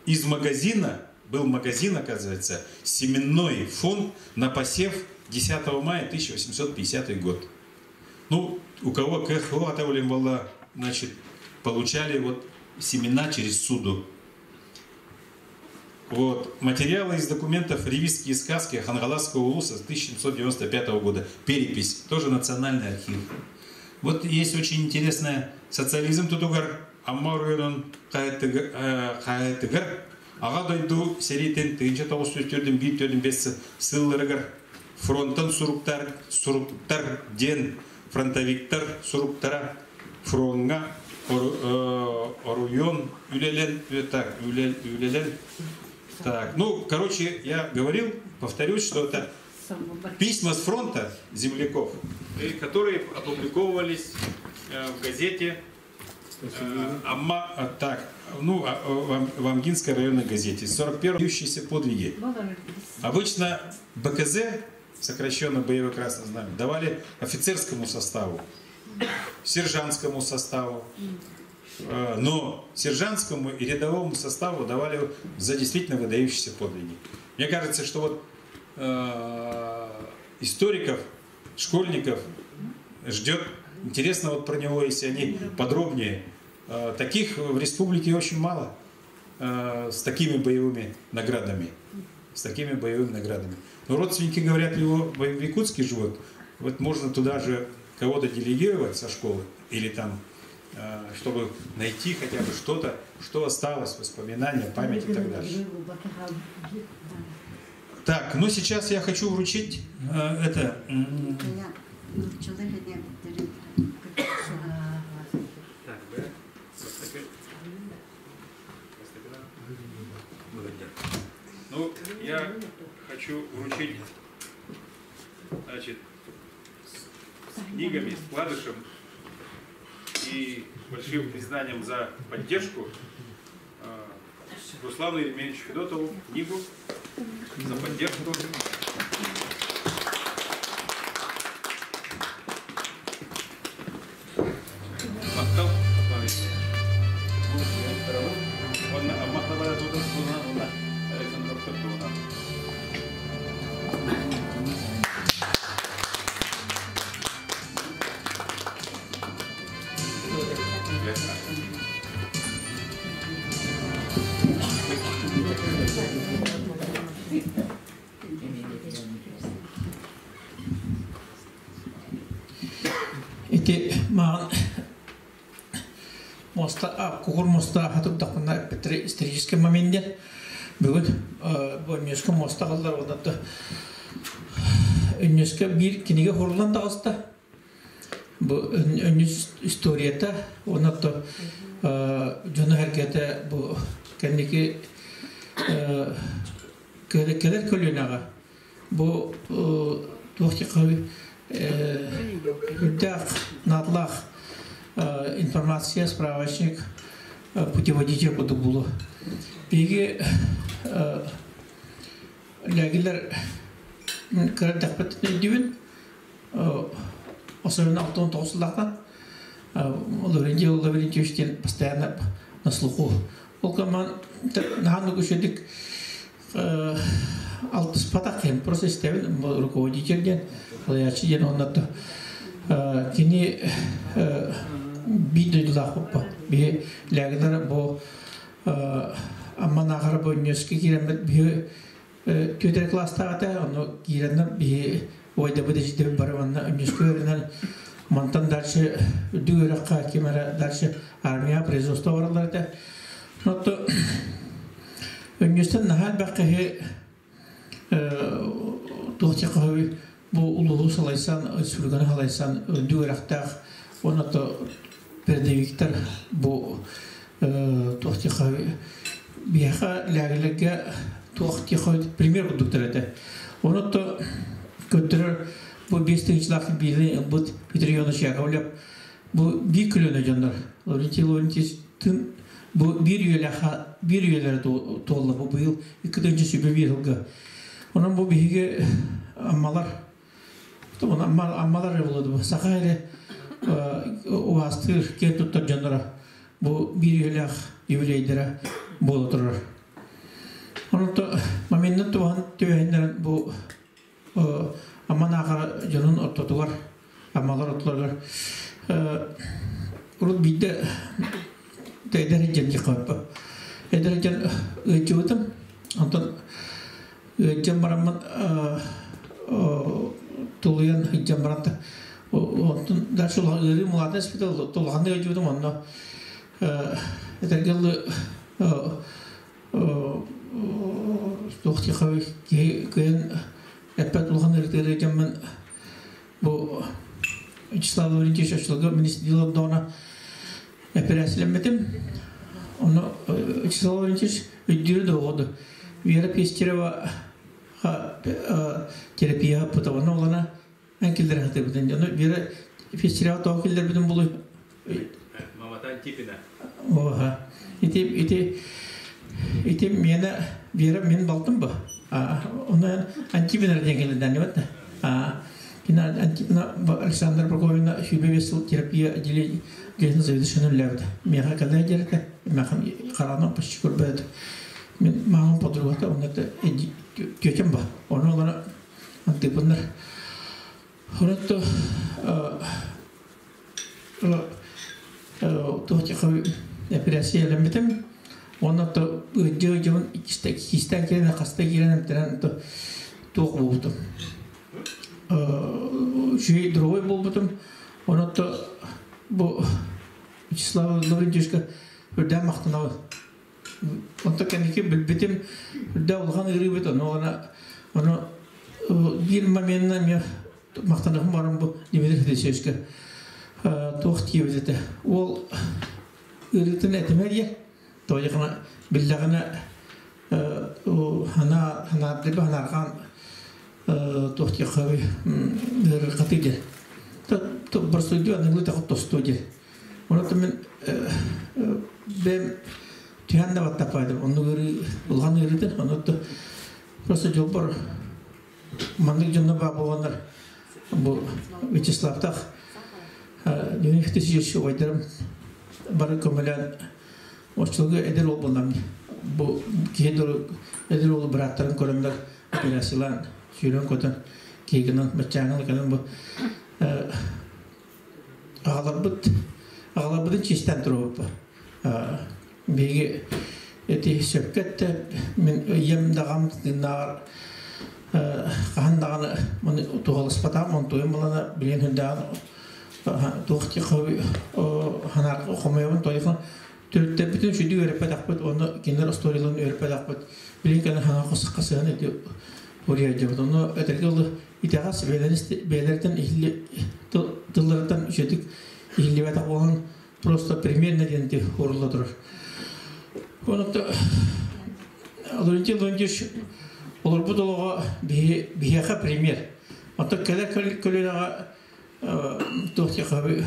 из магазина, был магазин, оказывается, семенной фонд на посев 10 мая 1850 год. Ну, у кого КХО отовлем была, значит, получали вот семена через суду. Вот. Материалы из документов «Ревизские сказки» Хангаласского улуса 1795 года. Перепись. Тоже национальный архив. Вот есть очень интересная социализм тутугар. Аммаруйнун хаэтыгар. Ага дойду серитен 1904-1905 сылларыгар. Фронтан суруктар ден фронтовиктар суруктара фронга оруйон үлелен. Так, үлелен. Так, ну, короче, я говорил, повторюсь, что это письма с фронта земляков, которые опубликовывались в газете в Амгинской районной газете. 41-й «Бьющиеся подвиги». Обычно БКЗ, сокращенно боевой красный знамя, давали офицерскому составу, сержантскому составу. Но сержантскому и рядовому составу давали за действительно выдающиеся подвиги. Мне кажется, что вот историков, школьников ждет интересно вот про него, если они подробнее. Таких в республике очень мало с такими боевыми наградами. Но родственники, говорят, его в Якутске живут. Вот можно туда же кого-то делегировать со школы или там, чтобы найти хотя бы что-то, что осталось, воспоминания, память и так дальше. Так, ну сейчас я хочу вручить это. Ну, я хочу вручить, значит, с книгами, с вкладышем и большим признанием за поддержку Руслану Еремеевичу Федотову книгу за поддержку. Мақтал. ити маған кугур моста хатып тақына исторический моменте бүгін бөлмескі моста қалдар одан үнескі бір кенеге құрылан тағызды. Бұл үнес историята онатты жоны әркеті бұл кәндеке келер көлінеға. Бұл туақты қауы үрдәқ, надлақ информация, справочник, путеводитель бұды бұлы. Беге ләгілер кәрдәқ бәттін өйдеуін особенно автон тоғысылдақтан Лаврентий Ильич постоянно на слуху. Ол коман нағаны көшедік алты спатақ ем просто істеуін руководителден лаячы ден оннаты кені бейдойдылақ бұппа. Бей ләгілер бұл амман ағыры бұл университетке керемет бей төтер класстағыда оны керемет бей ойда бұды жидебі бары ванна университетке өрінен мантан дальше дүгіріққа кемері дальше армия производство бараларды. Нотты университет нахал баққығы тоқты қауы бұл ұлығы салайсан, сүргіні қалайсан дүгіріқтақ онаты пердевиктер бұл тоқты қауы бияқа ләгілігі тоқты қауы пример бұдықтыр әді. Онаты көттірір бұл 5-лақы білі бұд Петрионы шағаулап бұл бір күліні жандар. Лаврентий бұл бір үйелері толы бұл бұйыл 2-ші сөбе берілгі. Онан бұл бейге аммалар болады бұл. Сақа әрі оғастыр кен тұттар жандара бұл бір үйелек евлейдері бол отырыр. Онанты моментін туған төйендерін бұл аман ағары жонын ортотуғар, амалар отыларғар. Ұрыл бейді әдәрі жан жиқаппа. Әдәрі жан өтчі өтім. Антон өтчен барамын тұлыян өтчен барамды. Онтын дәрші ұлғаны мұлатын әспетал тұлғаны өтчі өтім. Онына әдәргелі тоқты қауы көйін әппәт ұлған әріктері жамын бұл Вячеслав Лаврентьевич ашылығы министрлік дауына операцияланметім. Оны Вячеслав Лаврентьевич өйдері доғыды. Вера Пестерева терапия пұтаваны олана әнкелдер әқтер бұдан. Оны Вера Пестерева тауы келдер бұдан бұлы. Маматан Типина. Оға. Ете мені Вера мен балтым ба? Оны Антипина дегенлерден өтті. Антипина Александр Прокофьевна Хюбевесл терапия отделение заведующего левда. Меха когда дерека, мехам қараны почти көрбеді. Мен мағын подругата, он это тетям ба. Оны олар Антипинар. Онытты тоқты қауы операция әлембетім. Онытты өйдеу кистен керені, қастай керені тоқ болдым. Жүйе другой болдым. Онытты бұл Вячеслав Лаврентьевичка үрден мақтанауы. Онытты кәнеке білбетім үрден олған үйрі бет. Оны бір моментна мен мақтанығым барым бұл Дмитрий Федосеевичка тоқ тие бететі. Ол үрітін әтімәдия. Тоғықына білдіғына ханарған тоқты қауы қатыды. Бір студия, аныңғы тақытты студия. Онаты мен бәм түйәнді баттапайдым. Оны ұлған үйретін. Онаты просто жол бар. Мандық жонна ба болғандар. Бұл Вячеславтақ. Дүниекті жеші ойдарым. Бары көмілен Оштылғы әдер ол болнам. Бұл кейдер әдер олы біраттарын көрімдер операциялан сүйрен көтін кейгінен бәтчаңын кәдім бұл ағаларбыдың честен тұру бұл. Беге әті сөпкетті мен емдағам дынағар қағандағаны тұғалыс батам, оны тойым болана білен хүндағын Tuhti kavi hanar komeyon toykan Türkte bütün şüdü öğretmenakpet onu kinder story'ların öğretmenakpet bilinken hana kasıhan ediyor oraya cevap onu öteki oldu itihas belerden ihli dıllardan şüdük ihli ve olan prosta premier nedeni horuladır. Onu da alınca olur bu dolağa bir premier. Hatta kadar köleğe tuhti kavi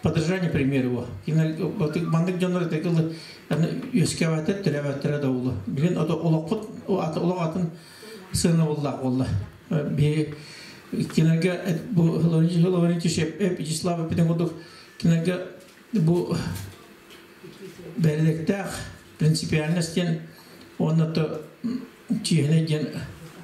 поддержание пример его. Вот мандык жанры текилди, өскеватет, тереватера да улы. Билен ото олоқпут, олоқатын сыны болла. Би кинерге бу Лаврентий Шеп, Вячеслав Петенкудов кинерге бу бердектах принципиальностен он это чигенеден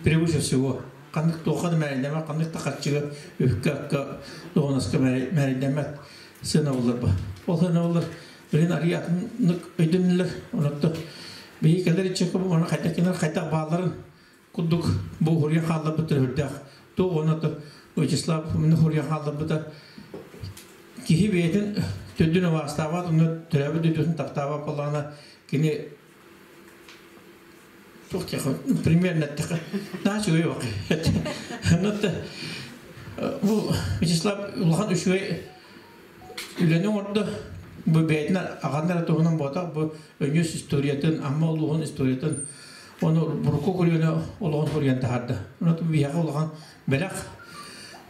превыше всего. Кандык тоқаны мәрендеме, кандык тақатчыгы өккакка оғынаска мәрендеме сына болар ба. Ол сына болар. Бірін ариятын өйдінілер. Онатты бейкелер ичекі бұл, оны қайтақ бағаларын күдік бұл хұрия қалды бұтыр үрдіғ. Тоқ онатты Вячеслав мұны хұрия қалды бұтыр. Кихи бейтін төдіні вастава, оны түрәбі дөйдісін таптава болағына кені примерно так. Начал его. Bu Вячеслав улахан үшüе үләнең орды бу бәйтнә аганнар тугынан бата бу өньюс историятын амма улугын историятын оны бурку көргәне улугын көргән тахарды. Оны бия улахан беләк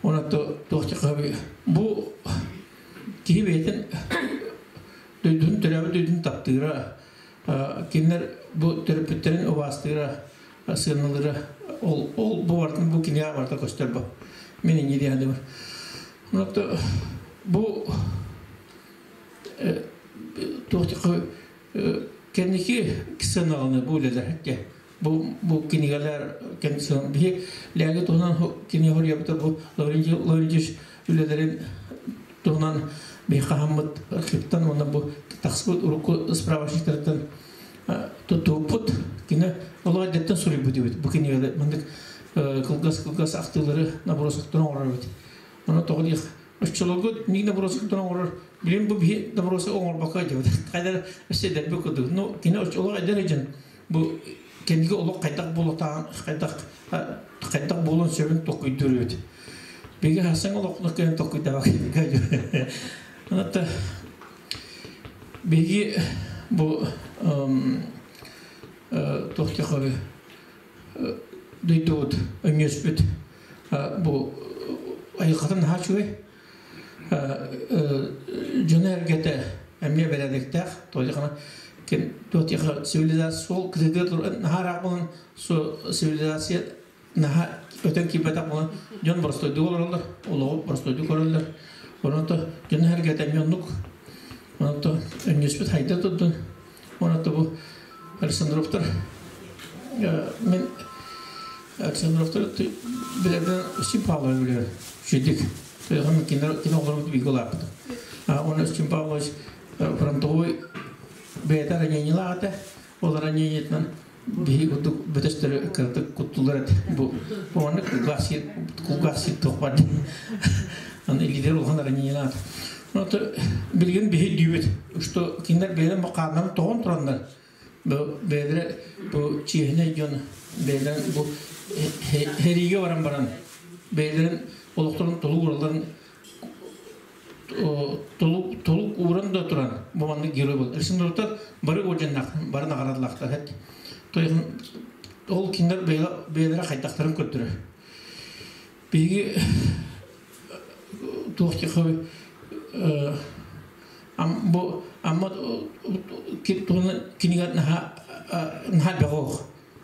оны тохтыгы бу ки бәйтен дөйдүн төрәбе дөйдүн таптыра кинер bu terapetlerin ovastira sınırları bu vardı bu kimya vardı göster bu. Benim yediğim var. Nokta bu tuhti kendiki kısımlarını böyleler hatta bu kimyalar kendisi bir lege tonan kimya hor yaptı bu Lawrence ülelerin tonan bir kahamet kiptan ona bu taksibut uruku spravashiklerden Tutuput kine olay detten soruyor bu kine mandık kılgas aktıları nabrosaktan orar bit. Ona toğli uççuluğu ni nabrosaktan orar. Bilim bu bir nabrosak orar bakay diyor. Kadar işte bu kudu. No kine uççuluğu ederecen bu kendiki oluk kaydak bulatan kaydak bulun sebep tokuyduruyor. Bege hasan olukla kene tokuyda bak. Ona da bege bu tohtiqavi duydud öngöspüt bu ayıqatın haçuve jönergete emniye beledikte tohtiqana ken tohtiqa sivilizasyon kreditör naharaqın su sivilizasyon naha öten kibetak olan jön prostoydu olurlar olup prostoydu korurlar onu da jönergete emniyonluk onu da öngöspüt hayda tuttun onu da bu Alexandrov'tar men Alexandrov'tar bilerden Simpavlov bilir şedik hem kinolarımız bir gol yaptı. Onu Simpavlov frontoy beter yenilade onlara yeniden bir kutu betestere kırdı kutular bu onu kugasi topladı. Hani lider olanlara yenilade. Onu da bilgin bir düğüt. İşte kinder benim makamım tohum turanlar. Bu bedre bu çihne jon bedren bu herige varan bedren olukturun tolu uralların tolu uran da turan bu mandı geliyor bu. Şimdi orta barı ojannak barı nagaradlakta het. Toyun ol kinder bedre kaytaklarım kötürü. Bigi tohtiqı bu amma kituna kinigat naha beroq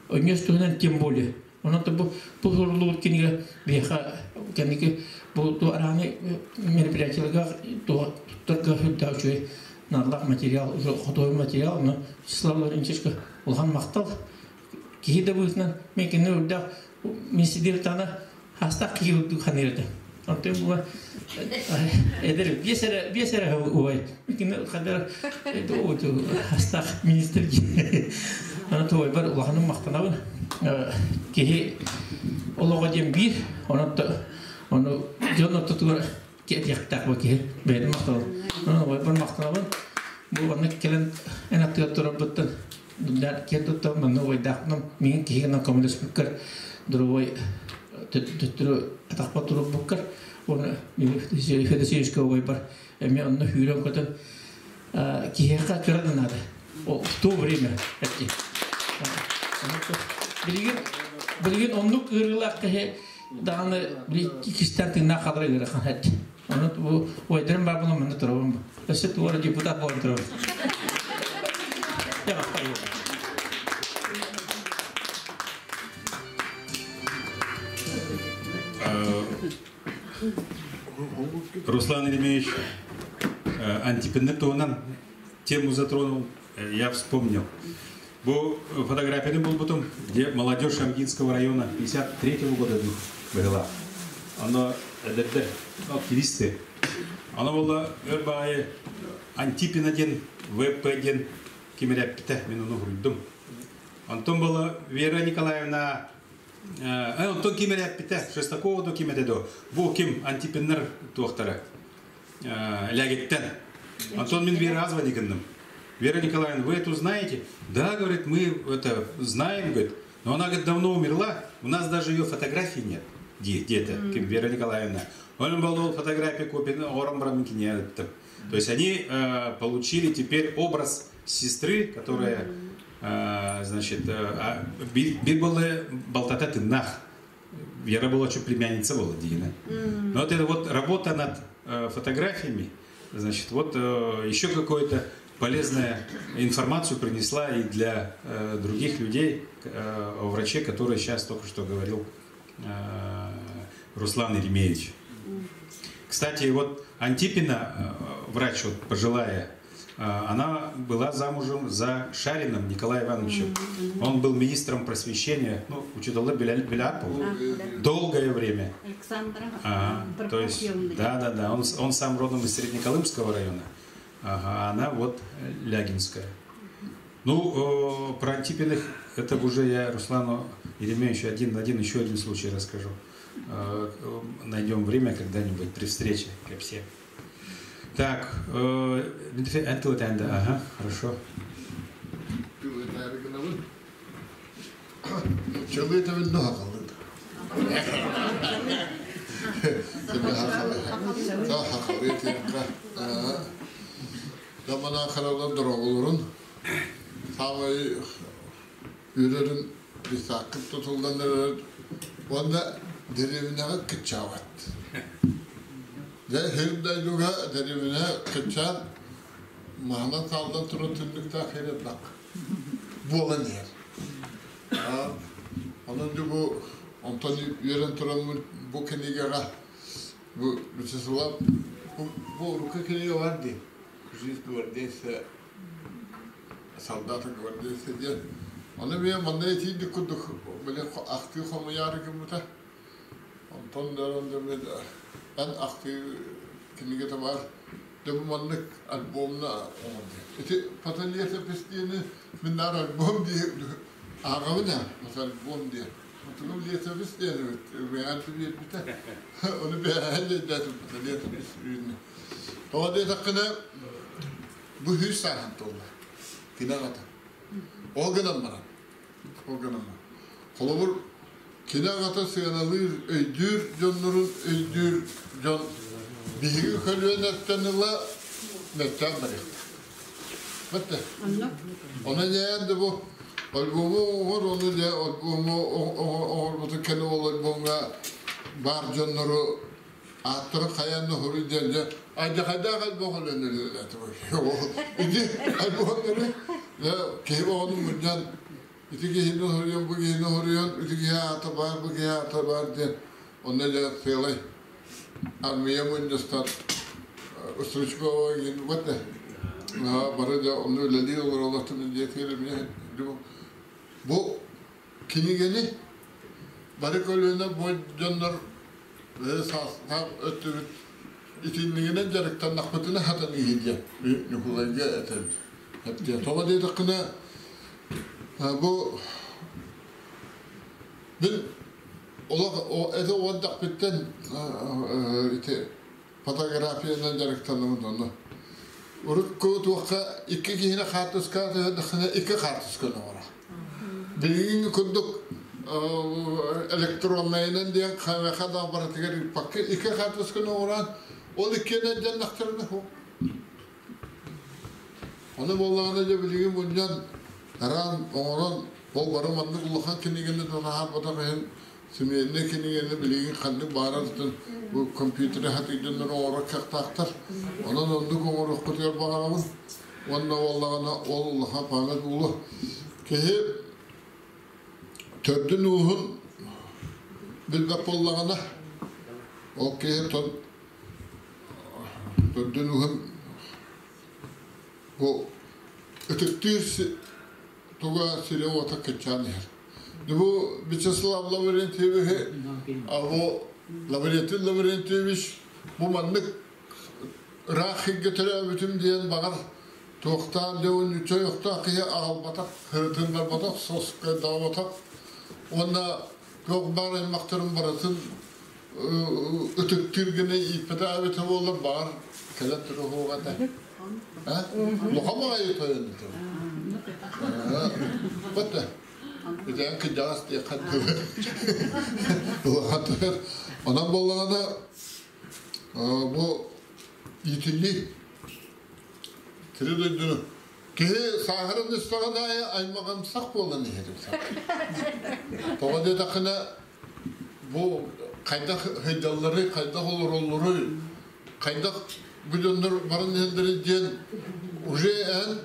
önyös tunan timboli ona da bu hurlu kiniga beha kendiki bu arani merpiriyachilarga turga hüddavchi narlaq material xotoy material no slavların çeşke olgan maqtal kihide bulsan mekene urda misidir tana hasta kiyudu khanirde Ante bu eder bir sere ovay. Mümkün kadar o hasta minister gibi. Ana toy bar Allah'ın maqtanabı ki Allah'a diyem bir onu canı tutuyor Kiyaktak bakı benim maktal. Ой bir maktalın bu onu kelen en aktif turabıttın. Dünler kendi tutamın o daknım min kiyana komünist fikir duruy tuturu atakpa turup bakır onu fedesiyeşke oy var. Emi onu hüyren kadar kiyaka kırıldı nada. O tu время etti. Bilgin onluk ırgılak ki dağını kişiden tığına kadar ırgılakan etti. Onu bu oyların babını mını turabım bu. Eset uğra deputat boğun turabım. Ya hayır. Руслан Еремеевич антипенетонан тему затронул, я вспомнил. Бо фотография был потом, где молодежь Шамгинского района 53-го года была. Оно активисты. Оно было антипенаден, ВП-ден, кемеряппите, минуну груддум. Антон была Вера Николаевна, Антон кемеряппите, Шестакова до кемедедо. Бу кем антипеннер доктора. Лягеттен. Антон min Вера Азваниканным. Вера Николаевна, вы это знаете? Да, говорит, мы это знаем, говорит. Но она, говорит, давно умерла. У нас даже ее фотографии нет. Где-то, Вера Николаевна. Он был фотографии копии Орамбрамикине. То есть они получили теперь образ сестры, которая, значит, Бирбалы Балтататы Нах. Вера была что племянница Володина. Но вот эта вот работа над фотографиями, значит, вот еще какую-то полезную информацию принесла и для других людей о враче, который сейчас только что говорил Руслан Еремеевич. Кстати, вот Антипина, врач вот, пожилая, она была замужем за Шариным Николаем Ивановичем. Он был министром просвещения, ну, Учудаллы Беляпов, долгое время. То есть, да, он сам родом из Среднеколымского района, а она вот Лягинская. Ну, про Антипиных, это уже я Руслану Еремеевичу еще один случай расскажу. Найдем время когда-нибудь при встрече ко всем. Так, ага, хорошо. Ve hırda yuga derivine kaçar mahna saldan turutundukta hayret bak. Bu olan yer. Onun bu Antoni yeren turanın bu kenigara bu lütfesular bu ruka keniga vardı. Kuşis güverdeyse saldatı güverdeyse diye. Onu bir manda etiydi kuduk böyle aktif olmayarı gibi ta. Anton derinde ben aktif kimlikte var. Demanlık albümle oldu. İşte Pataliyete pistiyeni minnar albüm diye ağabeyine mesela albüm diye. Pataliyete pistiyeni beyan bir biter. Onu beyan edildi Pataliyete pistiyeni. O da takına bu hüsran tolla. Kinagata. O günüm var. O günüm var. Kolabur Kinagata sığınalır öydür canların öydür can bihi kalıyor nettenila netten bıraktı. Bitti. Ona değerli bu albümü var onu da albümü bütün kendi albümüne var canları attırıp kayanlı huri deyince ayda kadar albümleri İdi albümleri keyif onun bundan İti gihini horiyon, bu gihini horiyon, iti gihi ata var, bu gihi ata var diye. Onda da söyley. Armiye Mundistan, Ustruçkova gibi var da. Barıca onu öyle değil olur Allah'tan diye söylemeye. Bu kini geni, barı koluyuna bu canlar ve sağ ötürü itinliğine carıktan nakmetine hatan iyi diye. Nükulayca eten. Hep diye. Tova diye takına bu ben o ete o dak bitten ite fotoğrafiyeden jarık tanımın onu. Uruk kod vaka iki kişine kartus kağıdı dışına iki kartus konu var. Bilgin kunduk elektronlayının diye kahve da aparatı pakke iki kartus konu var. O ikine cennetlerinde o. Onu bollağına da bilgin bundan heran onun bol barımanlık ulukan kinigini donaha batakayın simiyenne kinigini bilgin kandık bağırırtın bu kompüteri hatidinler oğrak kaktaktır. Onun onduk oğrak kutuyor bağıramın. Onda bollağına olullaha pamet ulu. Kehi tördün uğun bilbek bollağına o kehi tördün uğun bu ötüktür tuga sile wata kecani her. Bu Vyacheslav Lavrentiev avo Lavrentieviç bu manlık rahı götüre bütün diyen bağır toqtan deun üçe yokta kıya ağal batak hırtınlar batak soska dağ batak onda yok bağır maktırın barasın ötüktür gene ipede avete olur bağır kelettir o gata. Lokama ayı toyun. Bata. Bir de ki jas diye kattı. Bu hatır. Ondan bollağına bu yitilli tırıdığını ki saharın üstüne aymagan sak bolan yerim sak. Toğada takına bu kayda hıdalları kayda olurları kayda bilyonlar barın henleri diyen уже en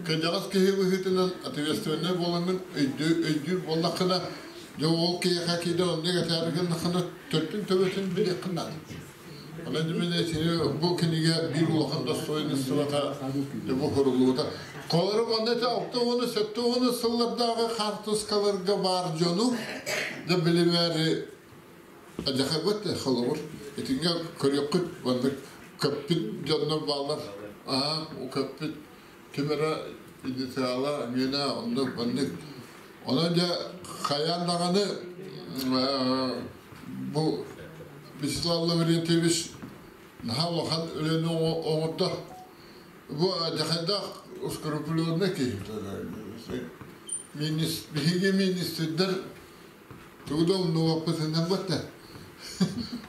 kajağız ki hühütünün atıvestüğüne bolanın öydü bollakına yol ki hakide onu getirgen nakına törtün töbetün bir yakınlar. Ona cümle seni bu kinige bir ulakında soyunu sıvata bu kuruluğu da. Kolarım annete altta onu sette onu sıllardağı kartus kalırga var conu da bilimleri acaka battı xalor. Etinge körüyokut bandık kapit canına bağlar. Aha o kapit kimera iditala yine onu bandık. Onunca hayallağını bu Vyacheslav Lavrentieviç naha vakan öleni oğutta bu acakada uskurupuluğuna ki bihinge ministrler tuğda onu vapısından battı.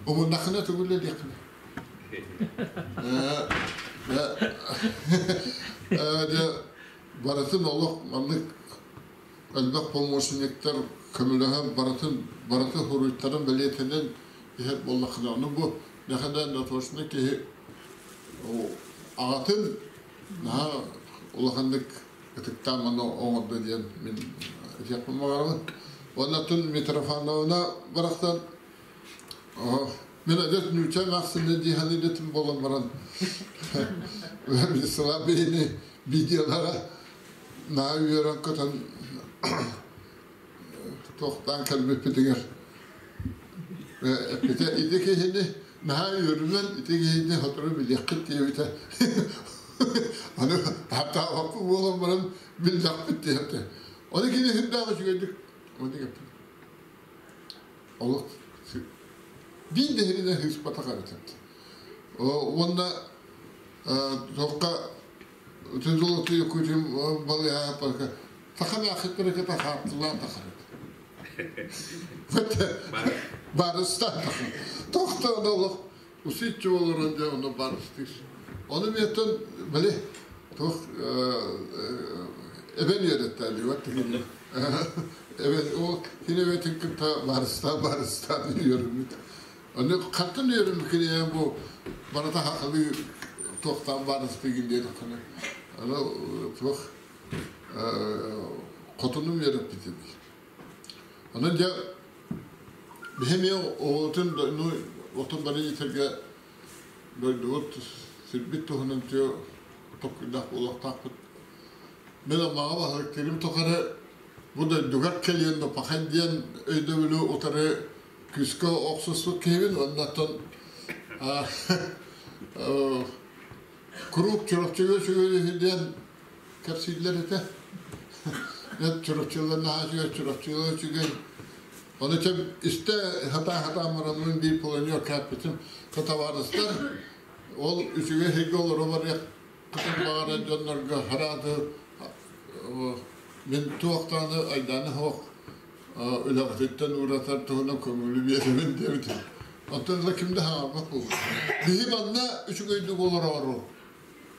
Onun nakına tuğla yakın. Baratın oğluk manlık elbak pomoşinlikler kömülüğün baratı huruyutların belirtinin hep bollakına onu bu ne kadar da toşuna ki o ağatın naha ulakınlık etikten bana oğurdu diyen min yapma varımın onatın mitrofonlarına bıraktan ben adet nüçem aksında cihaniletim bolan varan ve bir sıra beyni videolara naha üyeren katan tohtan kalbi pitinger Pete ideki hindi naha yürümen ideki hindi hatırı bir yakıt diye bite. Onu hatta vakı boğulan bana bir yakıt diye bite. Onu ki de hindi ama çıkacak. Onu da yaptım. Allah bin dehrine hıspata karetetti. Onda tohka tüzülütü yukuyum balıya yaparken takana akıtları kata farklılar takaret. Barıstan tohtan olup usitçi olurunca onu barıstık. Onu metin böyle toh eben yöretlerdi vakti gibi. Evet o yine metin kıta barıstan diyorum. Onu katın diyorum ki yani bu bana da haklı tohtan barıstık gibi kana. Onu toh kotunum yöret bitirdi. Onunca benim ya otun bana yeterge böyle ot sirbit tohunun diyor tokillah ulak takut. Ben ama bahar kelim tokara bu da dugar keliyen de pakan diyen öyle böyle otarı küska oksusu kevin ondan kuruk çorapçıya şöyle diyen kapsilleri de ne çorapçılar ne hacı çorapçılar çünkü Onu için işte hata maranın bir polonyor kapitim katavarıslar. Ol üçüge hege olur o var ya kıtım bağıra canlarga haradı. Ben tuğaktanı aydanı hoq. Öyle vakitten uğratar tuğuna kömülü bir yeremin devdi. Atırla kimde ha bak bu. Bihim anna üçüge olur o.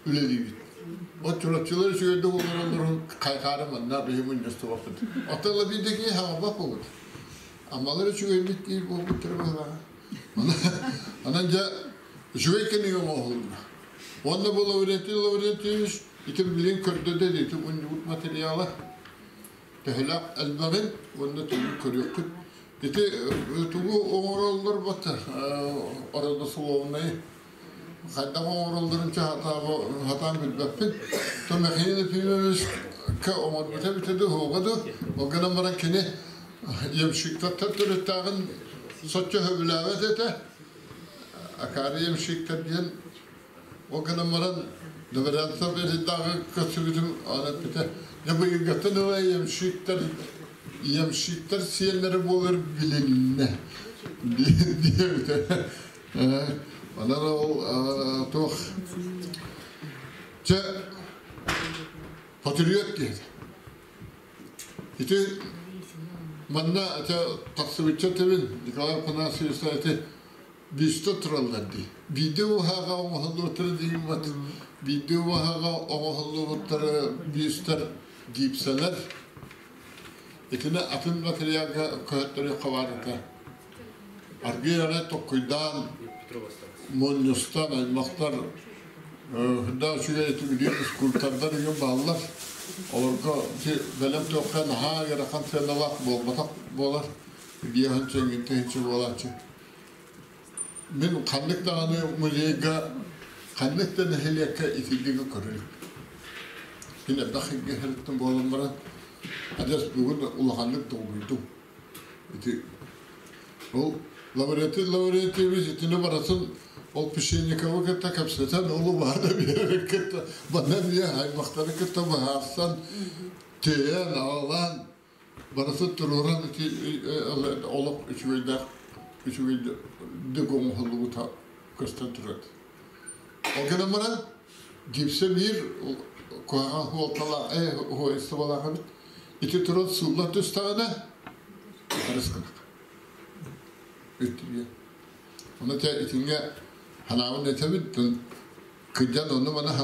Öyle değil. O çorapçılar üçüge olur kaykarım anna bihimin üstü vakit. Atırla bir de ki ha bak bu. Amalar üçüge değil bu bitirmez. Ananca üçüge keniyor oğlum. Onda bu öğretiyormuş. İtim bilin kördü dedi. İtim unut materyala. Tehlak elbağın. Onda tüm körüktü. İti tuğu oğrallar batır. Arada sulavunayı. Hatta oğralların hatan bilbepin. Tümekini filmimiz ki omar bitedi hoğadı. O gün amaran kini yemşikta tatırıttağın soçu hübülavet ete. Akari yemşikta diyen o gün amaran Devriyatsa beri dağı kasıbıdım alet bite. Ne bu yıgatın ve yemşikler siyenleri bulur bilinne. Diye bite. Bana o toh. Ce patriot diye. İti manna taksibitçe tebin. Nikolay Panasya Üstad'ı Biste trallardı. Video haga oğulları diyeyim vat. Video haga oğulları bister gipseler. İkine atın materyal kağıtları kavarıta. Argiyana tokuydan Monyostan aymaklar daha şöyle biliyoruz kurtarlar gibi bağlar. Orada ki benim tokan ha yarakan senalak bolar. Bir hançen gitti hiç bolarçı. Ben kanlık dağını müzeyga kanlık da neheliyaka itildiğini görürüm. Yine dahi geheritten boğulanlara adas bugün ulakanlık doğuydum. O laboratuvar biz itini barasın o pişeni kavga da kapsatan oğlu vardı bir yere kıtta. Bana niye haymakları kıtta baharsan teyen ağlan barası tururan olup üçüyle de gomhulluğu ta gösterdi. O gün amaran gipse bir koyağın huoltala o istivala kabit. İki turun sulla tüstağına arıskınak. Ütüye. Ona te itinge hanavın etebittin. Kıcan onu bana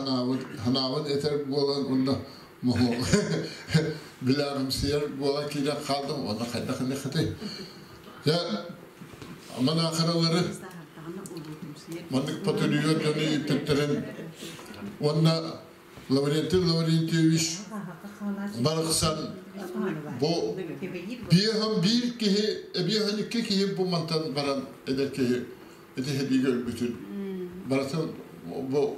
hanavın eter boğulan onda muhu. Bilarım siyer boğulan kıyla kaldım. Ona kaydak ne kıtay. Ya aman akaraları mandık patırıyor canı yittirtirin. Onda laboratuvarıymış barıksan bu bir han iki kihi bu mantan baran eder kihi eti hediye gör bütün barıksan bu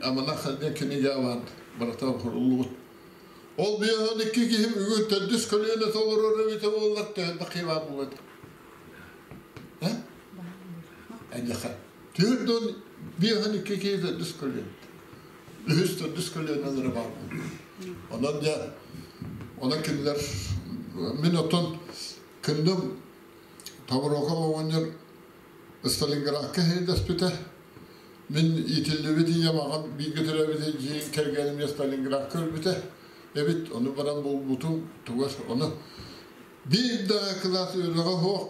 aman akaradan kini gavan barıktan kurulu ol bir han iki kihi ügü terdüs kalıyana tavır oraya bite boğulat bakı var bu ha? Ancak Türk'ün bir hani kekeye de diskolyen. Üstü diskolyen alır var. Ondan ya ona kimler minotun kendim tavır okumamınca Stalingrad'a hedef biter. Min itildi yamagan bir götürebilir ciğin kergenim ya Stalingrad kör biter. Evet onu bana buldum tuvar onu bir daha klas öyle hoş.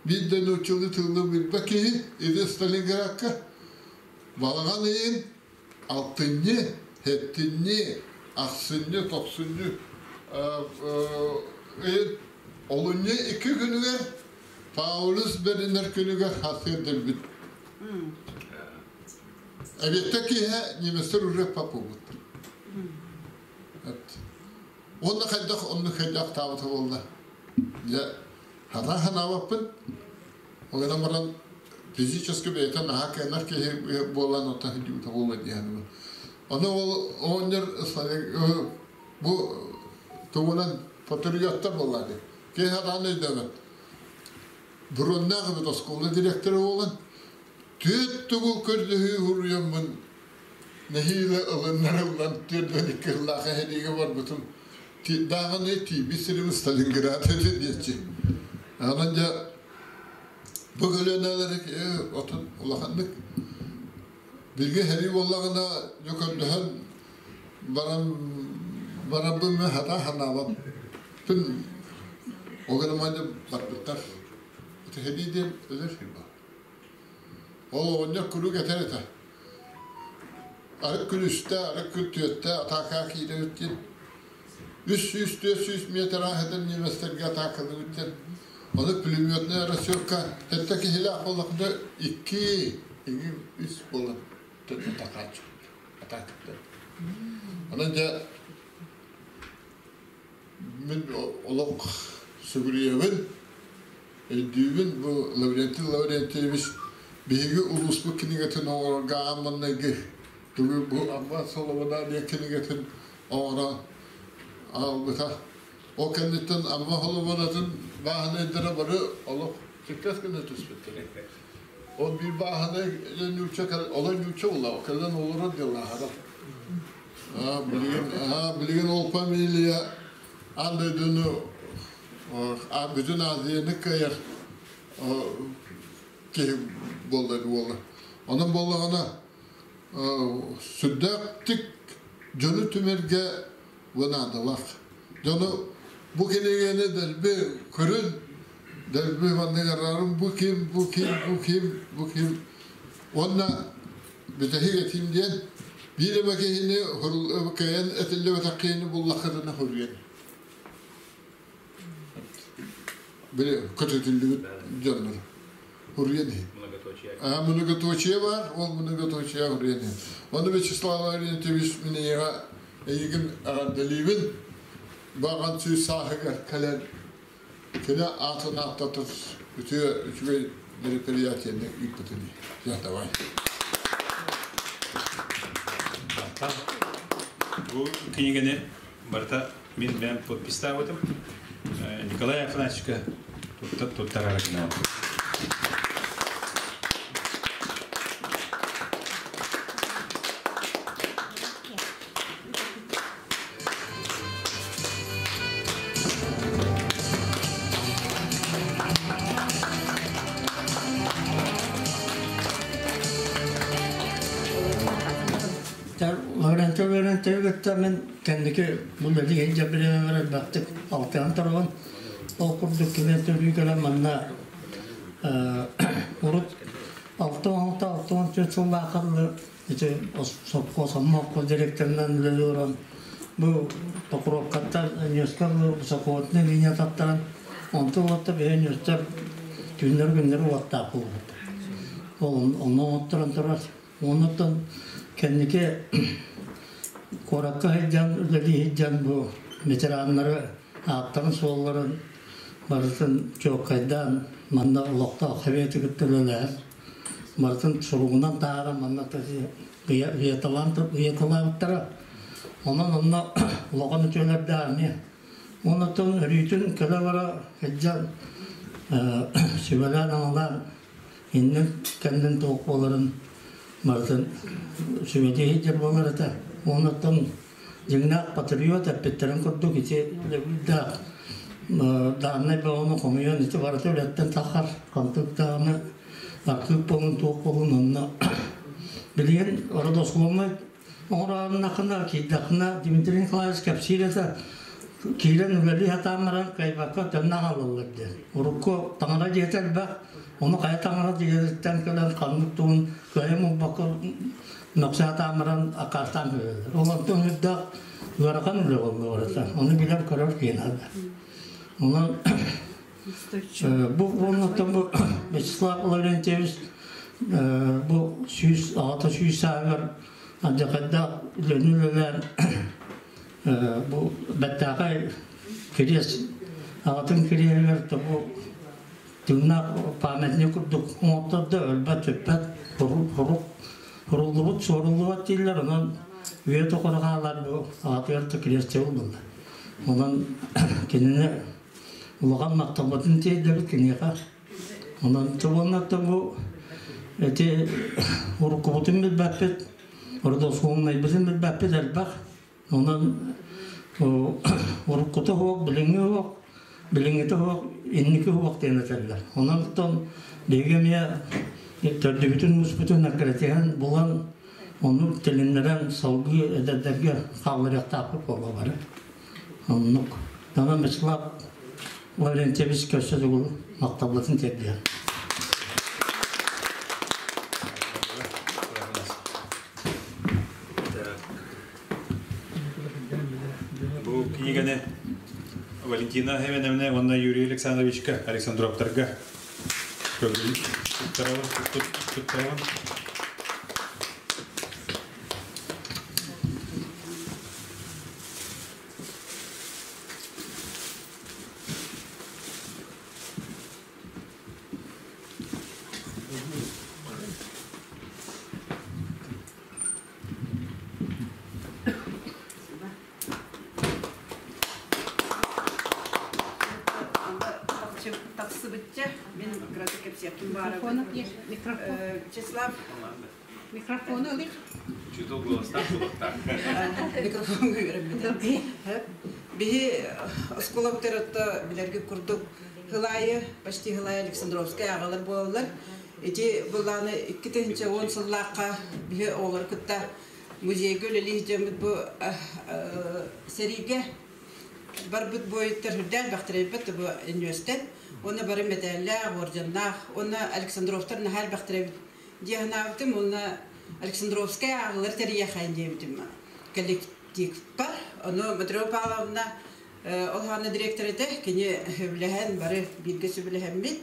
Bir de nöçülü tığlı bir bakıyı, idi Stalingrad'a bağlanayın, altıncı, heptinci, aksıncı, toksuncı, olunca 2 günüge, Paulus Beriner günüge hasırdır bit. Evet ki Nimesler urek papı bit. Onu kaydak tavatı oldu. Ya, hata hanavapın, o gün amaran fizически бейтен хакенер ки болан ота хидим табулы дияны. Onu onlar bu tuğunan patriotta boladı. Ki hadan edemem. Burundan gibi oskolu direktörü olan tüt tuğul kördüğü huruyamın nehiyle alınlar olan türdüğünü kırlağı hediye var bütün dağın eti bir sürü Stalingrad'ı diyeci. Anca bu gölünelerek otun ulakanlık bilgi heri bollağına yukarıdan baran bu hata hanavap tüm o gönümünde baktıklar heri de ölür gibi. O onca kuru getirete. Arık kül üstte, arık kül tüyette, atakaki de üttin. Üst metre heden üniversiteye atakıldı üttin. Onu pülümiyotuna arası yok ka. Hatta ki hilaf olakında iki üst bolan. Tüyette takaç. Atakıldı. Onunca min olak Suguriye'nin düğün bu lavrenti biz bilgi ulus bu kinigetin orga amanlığı bu amma solavana diye kinigetin orga aldıka o kendinden amma holavanatın bahanedere barı olup çıktas kını tüspetleri o bir bahane nülçe olan nülçe ola o kadar olur diyorlar bilgin olpamiliye anladığını bütün Aziye'ni kayar ki bolları bolla. Onun bollağına süddaktik canı tümerge vanadılar. Canı bu kenegene delbi kırın delbi vannegararım bu kim onna betehi getim diyen bir bakayını kayan etille ve takkiyini bullakadına hürriyen. Böyle kötüdüllü canları. Hürriyeni. Многоточие var, o многоточие hürriyeni. Onu Vyacheslav Leontievich Mineyeva eğitim delivin bağın söz sahigar kalan kena altına atlatır. Üçüve meriperiyatyeni ipatini. Yahtavay. Bu книганы барта мен подписта в этом Николая Афанасьевича тут тараракна. Ben kendiki bunları yiyince bilemem baktık altından tarafın okurduk kilometre büyük manna urut altından çok bakarlı işte o sammak direktöründen biliyorum bu tokrok katar nüskalı sakotne linya tattan ontuvatta bir nüskar günler vatta bu onu oturan ondan kendiki Korakka hiccan, üleli hiccan bu veteranları, atların solların barısın çok kaydan, manda ulakta akıbeti güttülüler. Barısın soruğundan dağıra manda taşı viyatalantıra. Onunla ulağını söyler dağını. Ondan rüytün köle vara hiccan, sübelen ağlar, innen kendin toğukbaların barısın sübeli hiccan bolar ete. Ondan jengnak patriot apetren kurduk içi da dağına bir onu komuyon içi vardı üretten takar kantık dağına artık bunun toğuk olun onunla bilen orada solma oranın akında ki dağına Dimitri Nikolaevich kapsiyete kilen üleli hatamaran kaybaka dönna alırlardı. Urukko tangara yeter bak onu kaya tangara diyetten kelen kanlık tuğun kaya mubakı Noksata amaran akartan böyle. Onlar da müddet varakan bile olmuyor orada. Onu bilen karar genelde. Onlar bu nokta bu Vyacheslav Leontievich bu süs sahiber ancak da lönüler bu bettaqay kiriyas altın kiriyeler de bu tümnak pametni kurduk. Onlar da ölbet Hurulluğut, sorulluğut değiller, onun üye tokunağalar bu ağabeyarda kireste olmalı. Onun kendine ulağan maktabatın teyidleri kendine. Onun çoğunlukta bu hurukubutun bir bäppet, orada soğunmayı bizim bir bäppet elbaq. Onun hurukutu hoğuk, bilingi hoğuk, билингете хок инники хок тенетерлер. Онан дегемия төрдүбүтүн муспутун акратиан булан onu telinlerden salgı ederlerge kavlayak tapıp olaları. Onluk. Dana mesela Lavrentieviç köşede olur. Maktablatın tedbiye. Bu книганы Валентина Хеменовна, онна Юрий Александровичка, Александровтарга. Туттарова. Вячеслав, микрофон алып. Чуток голоста. Микрофон берем. Бихи оскола бутератта билерге курдук. Хылайы, почти Хылайы Александровская агалар болалар. Эти буланы 2010 сыллакка бихи олар кытта музейге өлелих жемит бу сериге барбыт бойыттар хүрдәл бактырайбыт бу университет. Оны бары медальлер, орденнар, оны Александровтар нахал бактырайбыт. Диагнавтым, оны Александровская агалар терияхайн дейбитим. Коллектив бар, оны Матрена Павловна олханы директор эте, кене билеген бары билгеси билеген бит.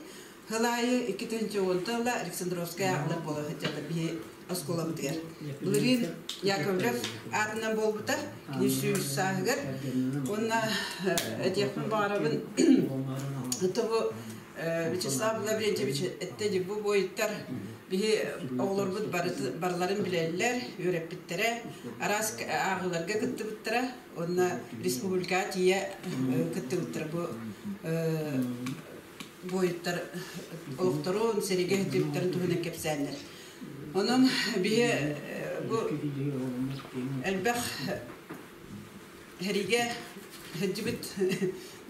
Хылайы 2010 Александровская агалар болы хатяда би оскола бутер. Лурин Яковлев атынан болбута, кене сүйүс сагыр. Оны этепин барабын Тобу Вячеслав Лаврентьевич эттеди бу бойыттар бихи оғлорбут барларын билелер, үйреппиттере, арас ағыларға кыттыбыттыра, онна республика тие кыттыбыттыра бу бойыттар олықтару, сереге кыттыбыттарын туғына кепсәнер. Onun бихи бу әлбәқ herige hıcıbıt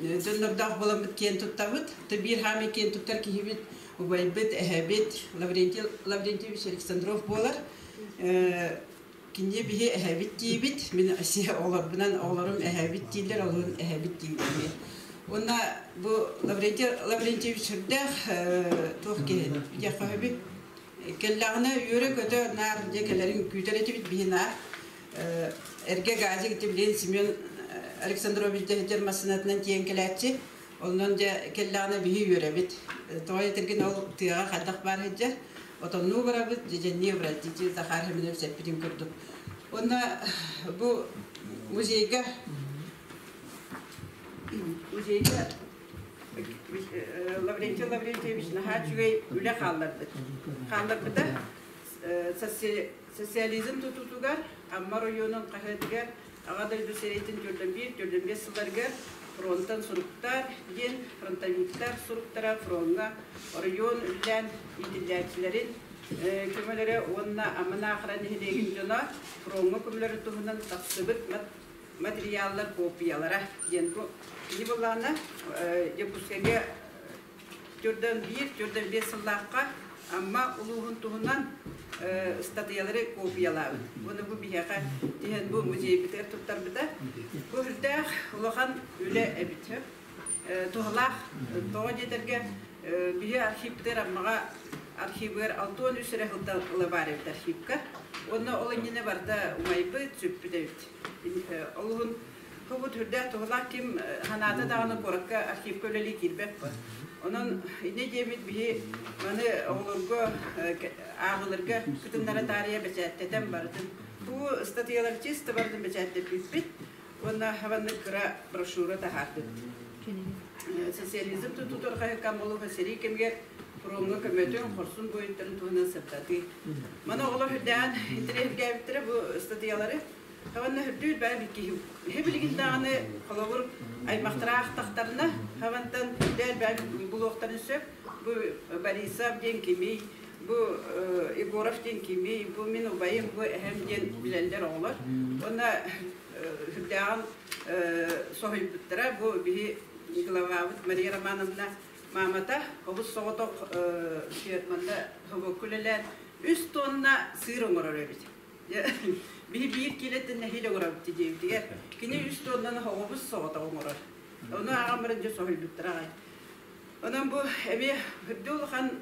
döndürdağ bulamıt ken tuttavıt bir hami ken tuttar ki hibit ubaybıt ehebit Lavrentieviç Aleksandrov bolar kinye bihi ehebit diyibit min asiye olur bunan oğlarım ehebit değiller olun ehebit diyibit ona bu Lavrentieviç hırdağ tohke yakahıbit kellağına yürek öde nar dekelerin gütereti bit bihi nar erge gazi gittibilen Simyon Alexandrovich de masinatından tiyenkeletçi. Ondan da kellağına bihi yürübit. Toya terkin ol tığa kaddak var heccer. Oton nu varabit, cecenniye varabit. Cici zahar hemine seppitim kurduk. Onda bu muzeyga Lavrentieviç nahaçüge üle kallardı. Kallardı da sosyalizm tututugar, amma rayonun kahedigar, ağadır düseyretin türden bir sılargar, frontan suruktar, yen frontaviktar suruktara fronga, rayon ülen idillerçilerin kömelere onna amana akran hedegin jona, fronga kömeleri tuhunan taksıbıt materyaller kopyalara yen bu. Şimdi bunlarla yapıskege türden bir sılakka ama uluğun tuhunan statyaları kopyalar. Bunu bu bir yaka diyen bu müzeyi biter tutar biter. Bu hırda uluğan öyle biter. Tuğlak tuğa yeterge bir arşiv biter ama arşivler altın üstüne hılda var bir arşivka. Onu olan yine var da umayıpı çöpüde biter. Uluğun bu türde tuğlak kim hanada dağını korakka arşiv köleli kirbek var. Onun ne diyemit bir bana oğlurga ağılırga kıtınlara tarihe beçettem vardım. Bu statyalar çizdi vardım beçette bit. Ona havanı kıra broşura da hardı. Sosyalizm tutur kaykamalı haseri kemger pronga kemetön korsun boyutların tuğuna septati. Bana oğlur hüdden internet geliptire bu statyaları. Havanı hüddüt ben bir ki hep ilgili dağını kalavur ay mahtaraq taqtarına havantan der ben buloktan söp bu Borisov den kimi bu Igorov den kimi bu min ubayım bu hem den bilenler olur. Ona hüdden sohibettere bu bir глававыт Мария Романовна мамата хобус соғытоқ шиетманда хобокулелер 3 тонна сыр оңырар өбіт. Bir kiletin nehiyle uğrabıttı diye. Kine 3 tonnanı hobus soğuta oңырар. Onu ağamırınca soğul bittir ağay. Ondan bu evi hırdıolğan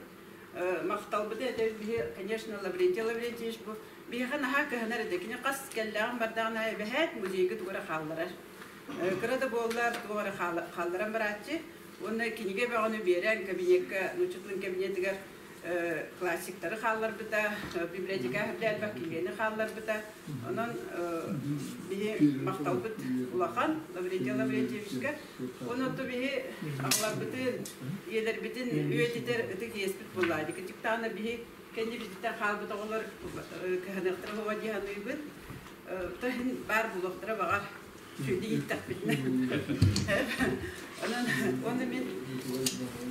maqtal bıdı edev bihi, конечно, Lavrentiyevич bu. Bihi xan ağa kıhınar edi. Kine qas kellağın bardağına evi hət muzeygi tuğra xaldırar. Kırada bollar tuğra xaldıran baratçı. Onu kinige bağını beren kabinetke, nuçutlun kabinetiger klasikleri xallar bıda, biblioteka hübdəl bakiliyeni xallar bıda. Onun bihi maqtal bıd ulaqan, Lavrentiyevичке. Onu da bihi ağlar bıdın, yeler bıdın, üyetiter ıtık yespit bulaydı. Küçük tane bihi kendi bizden xal bıda olar kıhanıqtırı hova dihanı bıd. Tahin bar bulaqtıra bağar. Şöyle gittik bitne. Onu men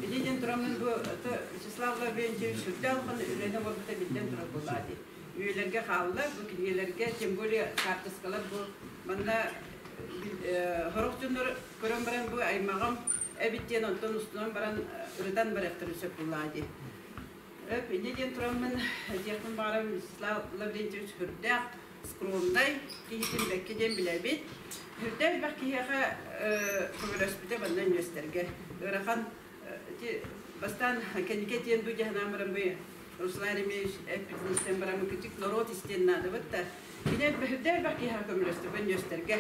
Bildiğin duramın bu Vyacheslav Lavrentiyevich Hürdalğın ürene olbıta bildiğin duram buladı. Üyelerge xallar, bu kinyelerge, tem böyle kartıskalar bu. Bana horokçunlar körün baran bu aymağım ebitten ondan üstünden baran ırıdan bıraktırı söp buladı. Bildiğin duramın yakın bağıram Vyacheslav Lavrentiyevich Hürdal skronday, kihitin bekkeden bilebit. Hürdal bakkiyağa komülöspüte bandan gösterge. Iraqan bastan kendiketiyen bu cehnamırım bu Ruslar imiş, hepinizden baramı küçük narot isteyenler de var da. Yine Hürdal bakkiyağa komülöspüte ban gösterge.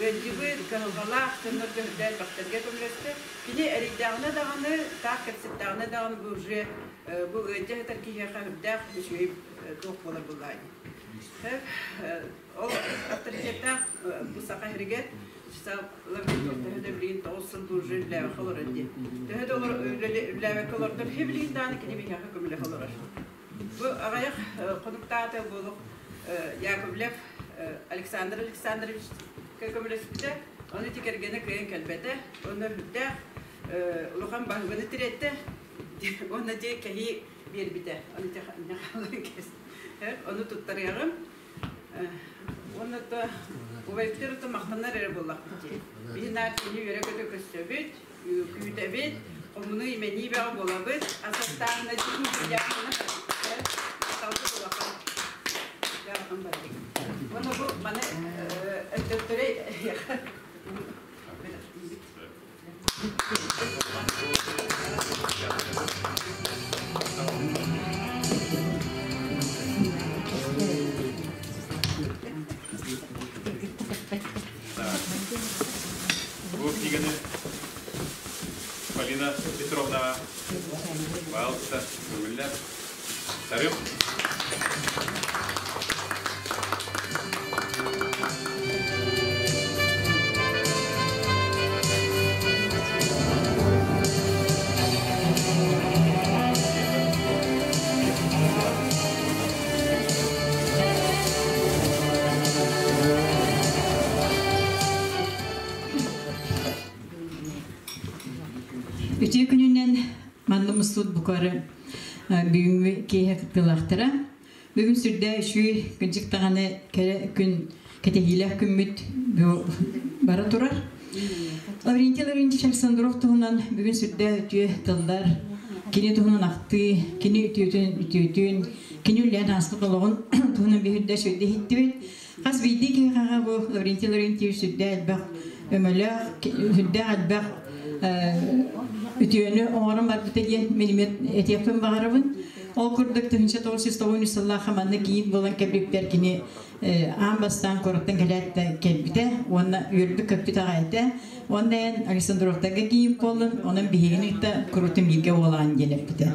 Öncübü kahvalak, tınır Hürdal bakterge komülöspüte. Yine eridağına dağını, takipsit dağına dağını bu önce terkiyağa Hürdal müşüyüp doğup olur bulaydı. O авторитетта bu sakahirge Lavrentiyevich tawassul bu jille xolorandi. Tehde olur lave kolordur hebliğin dani kini bir yakı kumle xolor. Bu ağayak konuktaate bulu Yakovlev Alexander Alexandrovich kumlespite onu tikergene kreyen kelbete onu hüdde uluğan bahvını tirette onu diye kehi bir bite onu ne kes. Onu tuttarıyorum. Onu da uvayıptırı da maqtanlar ere bollaq bite. Bir nartini yöre kötü köstebit, küydebit, omunu imeni bağı bolabit, asastağına cidin yapını saldı bolaqan. Yaraqan bardik. Onu bu bana öttöre Bu kniygany Полина Петровна Валса, Гүлләр. Тарым. Üçü gününden mandımızlık bukarı büyümü keyhe kıtılaqtıra. Bugün sürde şu güncük tağını gün ketehilah kümmüt bara turar. Lavrentiyevich Alexandrov tuğunan bugün sürde ütüye tıllar. Kini tuğunan aktı, kini ütüytün, kini üleyen aslı kılığın tuğunan bir hüdde şöyle hitti. Qas bildi ki bu Lavrentiyevich sürde elbaq ömölü hüdde elbaq ütüyönü oğran var bütegen milimet etiyapın bağırabın. O kurduk tühünçe 1990 yıllar hamanlı giyin bolan kebrikler kini ambastan koruktan gelette kelbite. Ona yürüdü köpüt ağaydı. Ondan Alexandrov'taga giyin bolun. Onun bihini de kurutum yilge olan gelipte.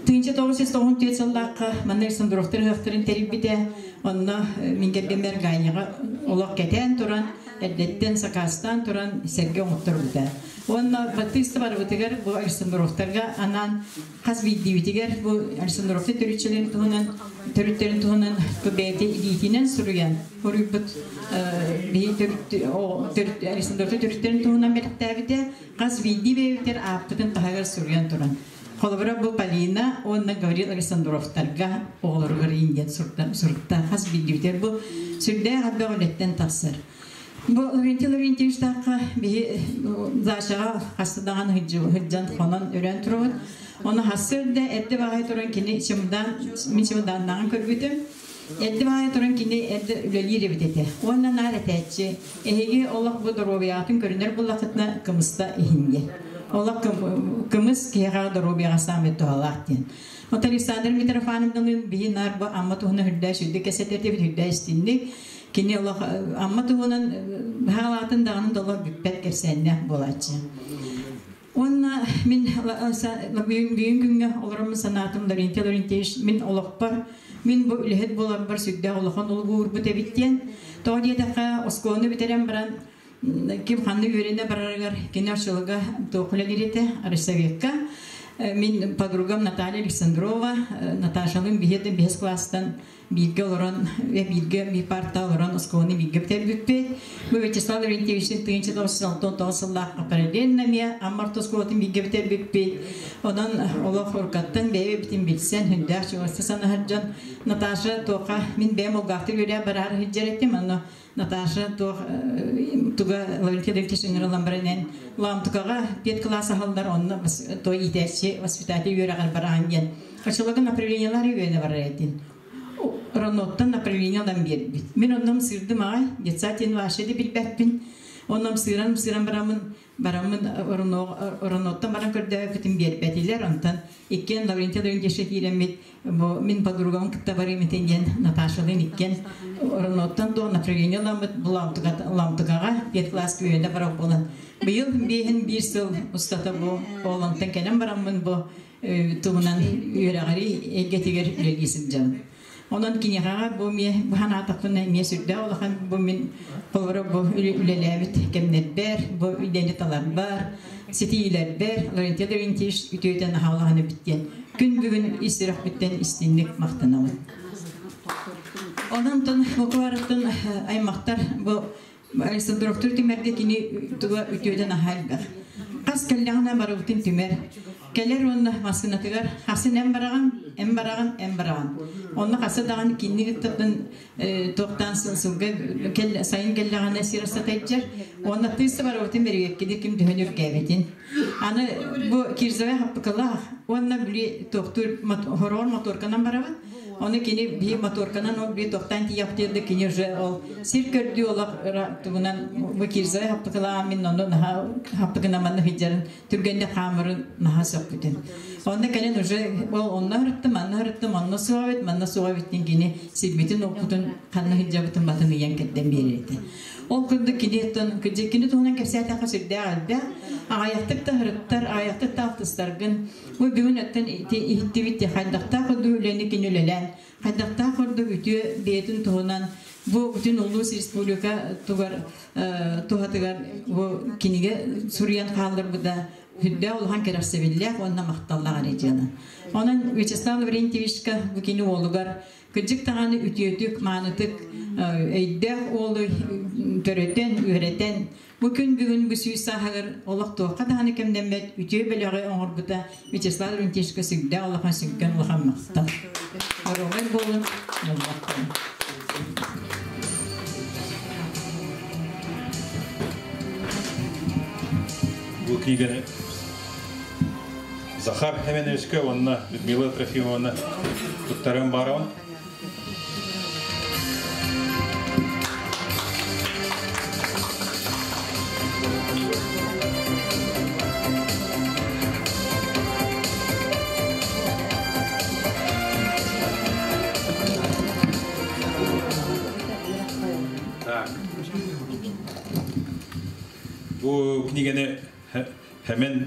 Tühünçe 1994 yıllar manna Alexandrov'tar hıhtırın teribide. Ona mingergemer gayyağı olak keten turan. Eldetten sakastan turan serge oturdu. Onda batista var bitiger bu Alexandrov'targa anan has bitiger bu Alexandrov'ta törüçlerin tuğunan törütlerin tuğunan kubeti iditinen suruyan. Horubut bir törüt Alexandrov'ta törütlerin tuğunan mertebide has bitiger biter aptın tahagar suruyan turan. Kolabora bu Polina onda Gavril Alexandrov'targa oğlur indian surta has bitiger bu sürde habbe oletten tasır. Бу Лаврентий тақа би зашаға хастадаған хыджан хонон өрен тұруын. Оны хасырда әдді бағай тұрын кені мен чымданнағын көрбүтім. Әдді бағай тұрын кені әдді үлелері бітеті. Онна нар әтәтші. Әйге олақ бұ дұробиятын көрінер бұл лақытна кымыста ехінге. Олақ кымыз кейға дұробияға самет тұғалақ ден. Ота Александр Митрофановның бейін нар бұ амма тұғына хүрдәй шүрді кәсеттерде біт хүрдәй істінді. Кені Allah amma tuğunun halatın dağının dolu büppet kersenne bolacı. Onna min büyün günge olurum sanatımda rinteş min olakpar min bu ilhet bolar bar südde olakan olgur bu tebitten. Toğdiye daqa oskonu biterem baran kim hanı yörene baragar kenarçılığa toğula direte Arışsaviyekka. Min подругам Наталья Александрова, Наташалым биһетен бес класстан билге олорон ve bilge bir parta олорон осконы билге битер. Bu Вячеслав Лаврентьевичтин 1996 апарелен намия амартос колотын билге битер битпе. Ondan Allah korkattan beye bitin bilsen hündar çuvarsa sana harcan Natasha toqa min bem olgahtı göre barar hicrettim onu Natasha tuga Лаврентий Лаврентьевичтин lambranen lam tugaga 5 класс hallar onu to итәче воспитатель yörəgər barangen. Açılığın направлениялары yönə barayətin. Ronottan направлениялардан бербит. Мен ondan sırdım ay, geçsətin vaşedi bilbətbin. Ondan sıram baramın ronottan baran kördəyə bitin berbetiler ondan. İkken Лаврентий Лаврентьевич kiremet bu min подругам kıttabarı mitengen Natasha'dan ikken ronottan do направлениялардан lamtıgağa 5 класс yönə barak olan. Bu yıl bir yıl ustata bu oğlantan kenem baramın bu tuğunan yörəğəri getiger ülelgisin canım. Ondan kinyağa bu hana takına miye sürdü olakan bu min polvara bu ülelevit kemnetber bu ülenetalar var setiler ber Лаврентий Лаврентьевич ütüyden havlağını bitten. Gün bugün istirah bitten istinlik maqtanamın. Ondan ton okuvaratın aymaqtar bu Alexandrov Tümerde kini tuğa ütüyden ahalgar. Qas kellağına barıqtın tümer. Keller onda maskınatıgar. Hasin em baragan. Onda qasa dağın kinni tıttın toqtansın suga sayın kellağına sirasa taycar. Onda tıysa barıqtın beriyek kedi kim dönür gaybetin. Ana bu kirzaya happıkala. Onda bili toqtur horor motorkanan baragan. Onu kini bir motorkanan o bir toqtan ki yaptırdı kini je ol. Sir kördü ola tuğunan bu kirzaya happıkala amin onu happıkanamanı hicjarın türgende hamırın naha soqbüten. Onda kenen uje onna hırıttım manna suavettin kini silbitin okutun kanna hicjabıtın batını yanketten beriydi. Ol kırdı kini tuğunan kefsiyata qasırda alda ayaktık da hırıttar ayaktık da altıstargın bu bugün ötten ihtibitti haydakta kırdı üleni kinülelen haydakta kırdı ütü biyetin tuğunan bu bütün Ulus Respublika tuğatıgar bu kinige Suriyan kaldır bu da hüdde olhan kerar sevillah onunla mahtallar arayacağına. Onun Vyacheslav Lavrentьевичка bu kini oğlugar kıcık tağını ütüyötük manıtık eydeh oğlu töreten öğreten bugün bu süyü sahagır olaq toqa tağını kemdemet ütüyö belöğü oğur bu da Vyacheslav Lavrentьевичка sügde olaqan süggen olaqan maqtal. Arıqır bolun olmaqtan. Bu knigаны Захар Хеменевичке, онна Людмила Трофимовна туттарым барауын. Bu knigаны hemen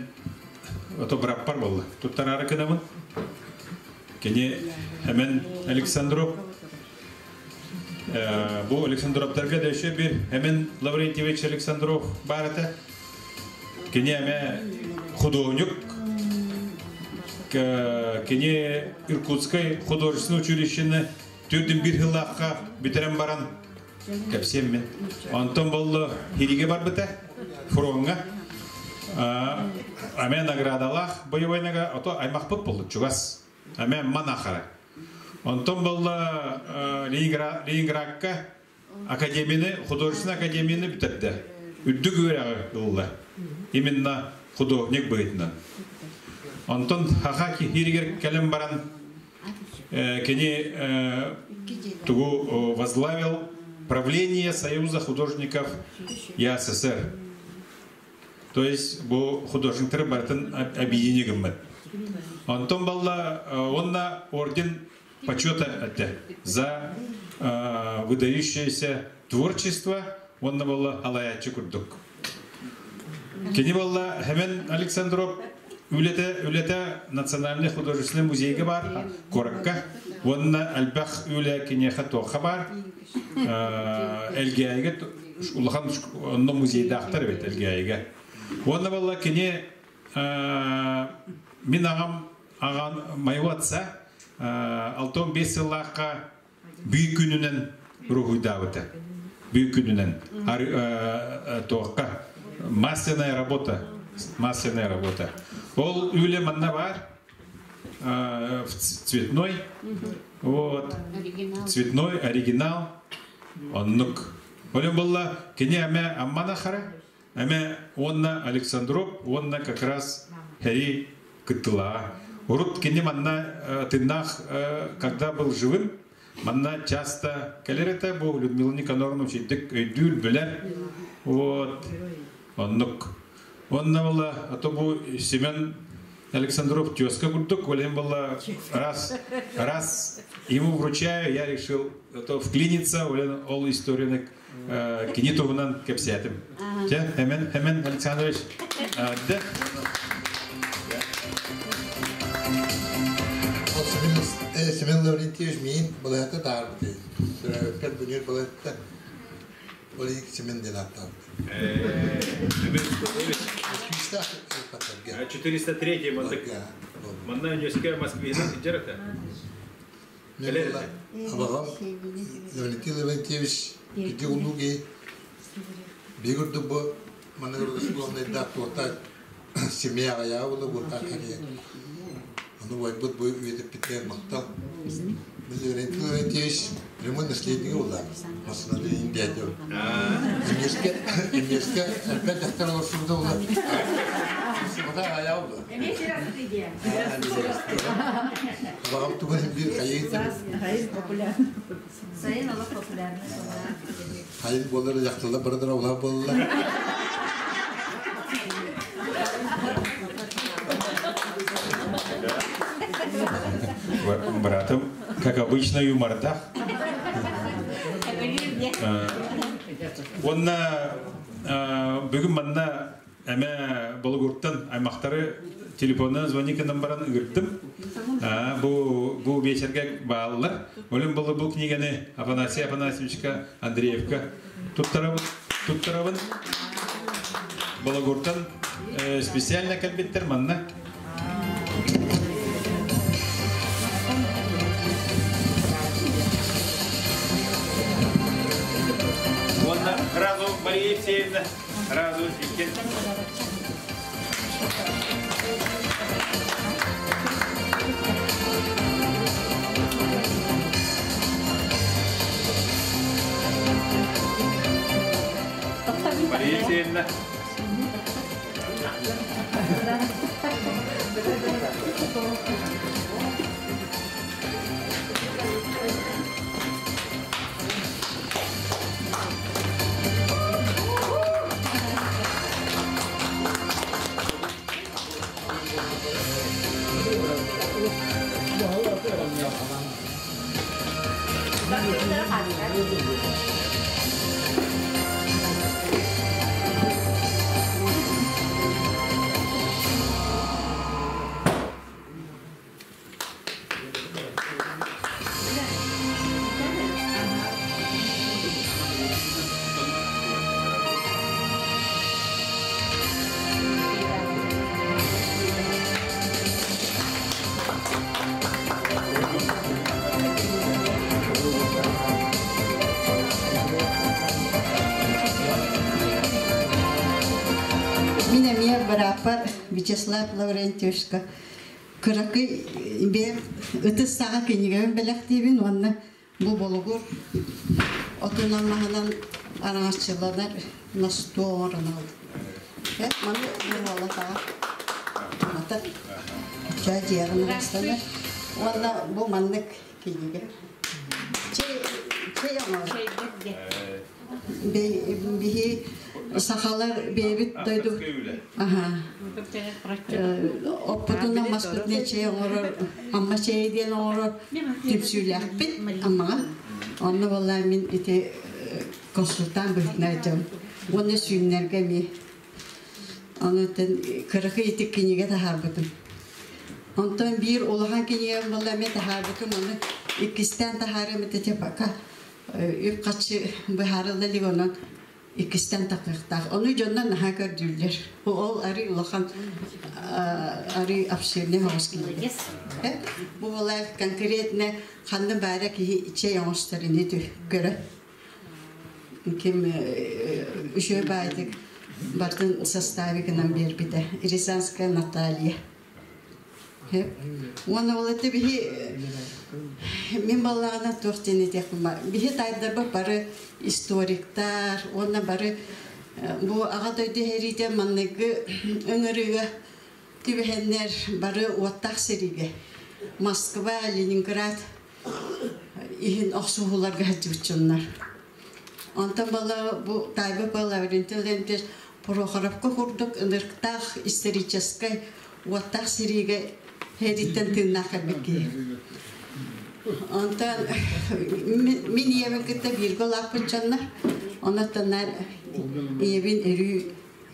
otobrakpar boldu. Tuttararı kınamın. Kene hemen Alexandrov. Bu Alexandrovlarga da şu bir hemen Lavrentьевич Alexandrov barata. Kene hemen художник. Kene Irkutskay художественное училищені türdün bir hılaqqa bitiren baran kapsem men. Anton boldu hiriге бар bita. Фронга. Амен наградалах боевой награда, а то аймақпыт болды чугас. Амен манахара. Онтон болды Ленинградка академияны, художественный академияны бітірді. Үдді көрәғі ұлы. Именно художник бөйтінен. Онтон хақа хиригер кәлем баран кені тугу возглавил правление Союза художников ЯССР. То есть бу художниктер бартын объединегім. Онтон балла онна орден почета за выдающееся творчество, онна балла алаячы курдук. Кені балла Хемен Александров үлете национальный художественный музейге бар, коракка. Онна альбах үле кенеха тоха бар. Элгейге улахан онно музейда ақтар бет элгейге. Онна балла кене мен ағам майуатса алтон 5 жыллаққа бүйік күнінен рухуйда өті. Бүйік күнінен тоққа масляная работа. Ол үле манна бар цветной. Вот. Цветной, оригинал. Оннук. Олем болла кене аме амманахара. Аме онна Александров, онна как раз хери кытыла. Урут кене манна тыннах, когда был живым, манна часто калерета был Людмила Никаноровна читек өйдүл белер. Вот. Оннук. Онна была, а то был Семен Александров тезка курдук, олем была раз ему вручаю, я решил вклиниться, ол историю кинитовнан кепсятым. Хемен Александрович, да? Семен Лаврентьевич мен была это дарбы. Как бы не было это. Oli Семен Денатов. 403 манна университет Москвы где-то. Абагам Лаврентий Лаврентьевич где улуги бегут дубо манна расположенный датута семья я улугу такие. Ну вот будет это Питер Мактал. Лаврентий Лаврентьевич прямой наследник ула. Масна Индия. Немножко опять второго суда ула. Сюда я ула. Багам туган бир хайит популярный. Сайын ала популярный. Хайит болар яктылда бардыр ула болла. Братом, как обычно, юморда. Он бүгін манна әмә болғырттан аймақтары телефоннан звоника номеран үгірттім. Бұл вечерге бағалылар. Олым бұл книганы Афанасий Афанасьевичка Андреевка тұттарабын. Болғырттан специально кәлбеттер манна. Разу Мария Евсеевна, разу Виктор. Мария Евсеевна. Вячеслав Лаврентьевичка кыракы бер ытыс сага кенигем белектибин онна бу болгур Otunamahanan araççılar nasıl doğru aldı. Hep bana bu valla daha. Mata. Çay ciğerini rastlanır. Valla bu mandık gibi. Şey ama. Bir sahalar bir doydu. Aha. Oputuna maskut ne şey olur. Ama şey diyen olur. Tüpsüyle bit ama. Onu vallahi min ite konsultan bölüneceğim. Onu sünnerge mi? Onu kırıkı itik kinige taharbutum. Ondan bir olahan kinige vallahi mi taharbutum onu ikisten taharım ite tepaka. Kaçı baharlı ligonun ikisten takırtar. Onu candan naha gördüler. O arı olahan arı apşirne hoş kinige. Bu vallahi konkretne kandı bari ki içe yansıtırını tüh göre. Kim üşüyor baydık. Bartın sastavikinden bir de. Rizanska Natalya. Onu oladı bir min balağına tohtini tekma. Bir taydarba barı historikler, ona barı bu ağadaydı heride manlığı öngörüge tübehenler barı otak serige. Moskva, Leningrad ihin oxsuhularga hajibçunlar. Ondan bala bu tayba bala öğrentilerinde proxarapka kurduk ınırktaq исторической otak serige heritten tırnaqabeki. Ondan min yemekitte bir gol yapıncanlar. Ondan evin erü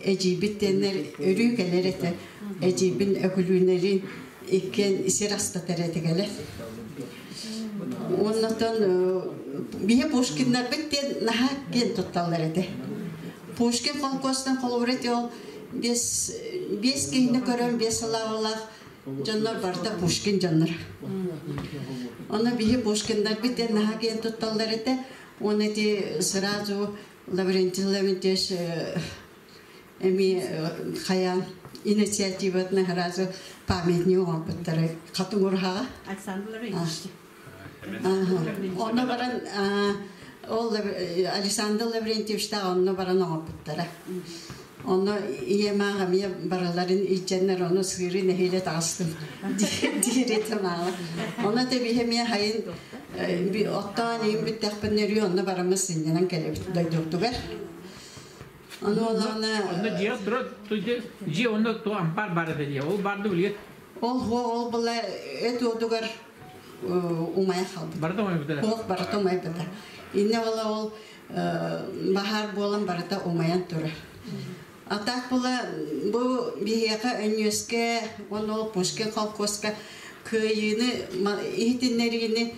ecibit denler erü gelerete ecibin ökülünlerin iken isirasta terete gelir. Ondan bir Pushkinler bitti naha gen tutallardı. Pushkin kolkostan koloreti ol biz kine körüm biz Allah canlar barda Pushkin canlar. Ona bir Pushkinler bitti naha gen tutallardı. Onu di sırada Lavrentievich emi kayan инициативатна разу памятник опыттары катыңурга Onu baran Alexander Lavrentievich ta onu baran opıttara. Onu yemağa miye baraların içenler onu sırrı nehiyle tastım. Diretim ağa. Ona da bir hemiye hayın bir ottanıyım bir tekbenleri onu baramazsın yanan kelebit doydurdular. Onda cihat ci onda to ampar barada diye. O barda biliyor. Ol bula et odugar umaya kaldı. Barda umaya biter. Barda umaya biter. İnne valla ol bahar bolan barda umayan turu. Atak bula bu bihiyaka önyeske onu Pushkin kalkoska köyünü ihtinlerini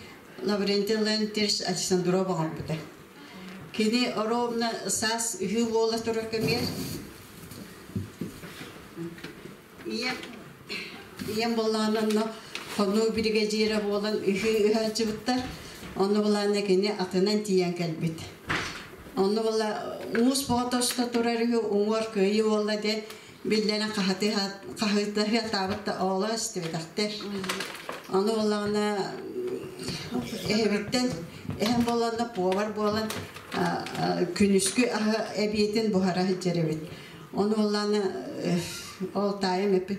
Lavrentievich ters Alexandrova bağırdı. Kini orovna sas hü bola turakamer. İyem bolananno konu brigadiere bolan hü hacıbıttar. Onu bolanne kini atınan tiyan kalbit. Onu bola mus botosta turarı hü umar köyü bola de billene kahıtı tabatta ola istivedaktır. Onu bolana evitten hem bolana povar bolan Künüskü ebiyetin buhara hicrevit. Onu olanı ol tayım hep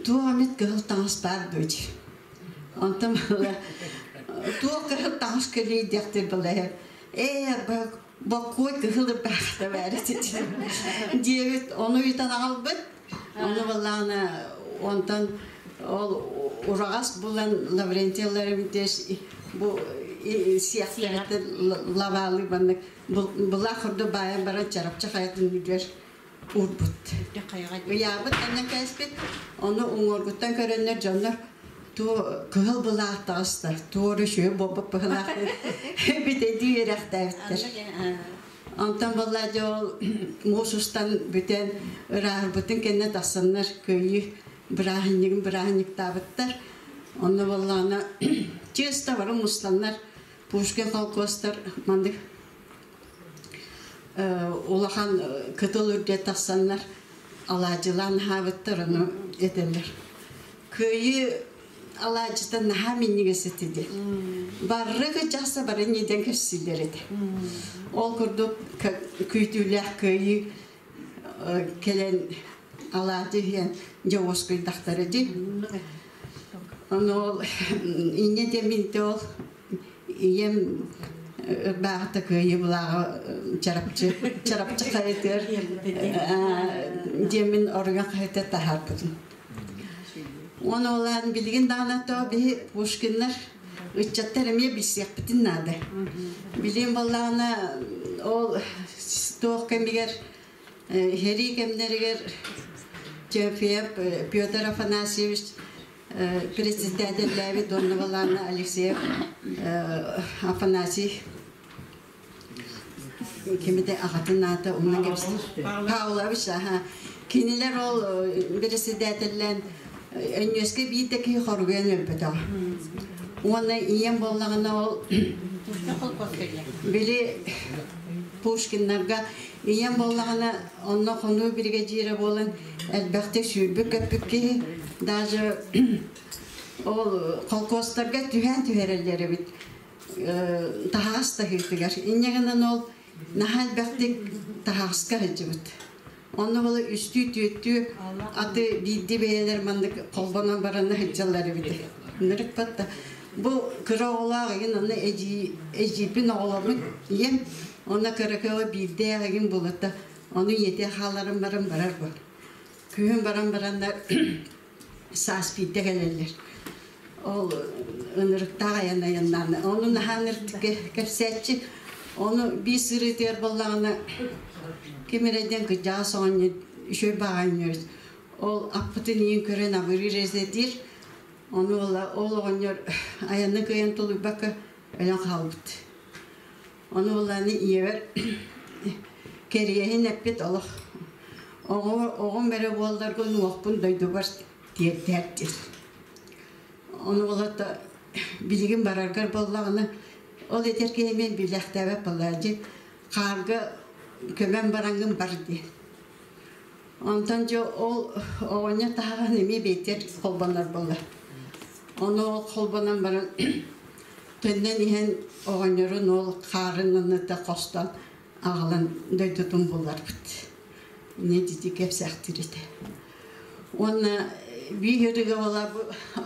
tuğamit kıl tans bardıcı. Ondan tuğ kıl tans kılı diyektir bile. Bak koy kılı bakta verit. Diyevit onu yutan albet. Onu olanı ondan urağas bulan Lavrentievich bu siyahlar lavalı bana bulakırdı bayan bara çarapça hayatın müdür urbut. Ya bu tane kesbet onu umurguttan görenler canlar tu kıl bulakta astı. Doğru şu baba bulak bir de diyerek devletler. Ondan vallahi o Mosus'tan bütün rahbutun kendine tasınlar köyü bırahinlik tabıtlar. Onu vallahi çista var muslanlar Pushkin kolkostar mandık olahan kıtılır diye tassanlar alacılan havıttır onu ederler. Köyü алаачытан наха минниге сетиди. Баррыгы жаса бары неден көссүлдер эди. Ол курдук күйтүлэх көйү келен алаачы хен жауыз кыйдактар эди. Ол ине деминте ол ием бағыта көйі бұлағы чарапчы қайтыр демін орға қайта тахар бұдын. Оны оларын білген дағынаты бі Пушкинлар үтчаттар әме білсек бітін нады. Білген болағына ол тоқ кәмігер хері кәмдерігер Петр Афанасьевич президентләби Донновалана Алексеев Афанасьев кемете ағатын аты онан кепсін Павлович кенелер ол президентлән өнеске бейттекі қорғын өлпеді оны иен болағына ол білі Пушкинларға иен болағына оны қону бірге жері болын әлбәқті сүйбік көпікке даже ол колхоздарга түһәрелләре бит тахаста хитигәр. Иннегеннән ол нахал бәктик тахаска җибет. Оны бу үстү төттү аты бидди бәйләр мандык колбана бараны хиҗаллары бит. Нирек патта. Бу кыраулар ген аны эҗипин оламын. Ем оны кыракава бидди ген булатта. Оны ете халарын барар бу. Күн барандар Саспитте gelirler. O ınırıkta yanlarına. Onun hanırtık kepsetçi. Onu bir sürü diğer ballarına kemereden kıcağı sonra şöyle bağınıyoruz. O apıtın iyi gören avırı rezledir. Onu oğlanıyor ayağını kıyan tolu bakı öyle kalbıt. Onu oğlanı iyi ver. Keriyehin hepit Allah. Oğun beri bollar gün vakbun duydu var. Derttir. Onu olata bilgin barargar bollağını ol eder ki hemen bilektevet bollacı kargı kömen barangın bar diye. Ondan jo oğanya tahağa nemi beter kolbanar bollar. Onu kolbanan baran tönden ihan oğanyarın ol karınını da kostan ağlan döydüdüm bollar bit. Ne dedik hep sektirdi. Ona bir yürüge ola bu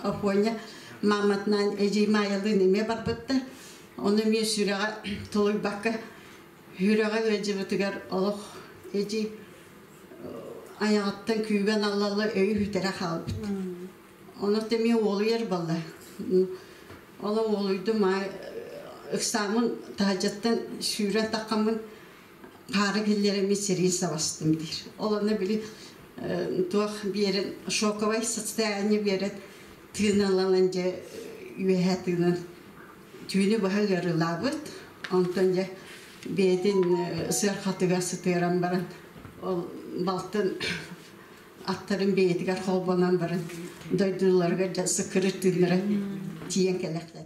aponya Mamat'dan Ece Mayalı neme var bitti. Onu bir süreye tolu bakka yürüge Ece bitiger Allah Ece ayaktan küben Allah'la öyle hütere kaldı. Onu demiyor oluyor balla. Ola oluydu ma ıksamın tahacattan şüre takamın karı gellerimi seri savastım dir. Olanı bile tuh biar şokavay состояние biar tığınalanınca üyehatının tüyünü bahar labıt ondanca bedin sırhatıga sıtıran baran baltın atların beydigar kolbanan baran doydularga sıkırır tüyünlere tiyen kelekler.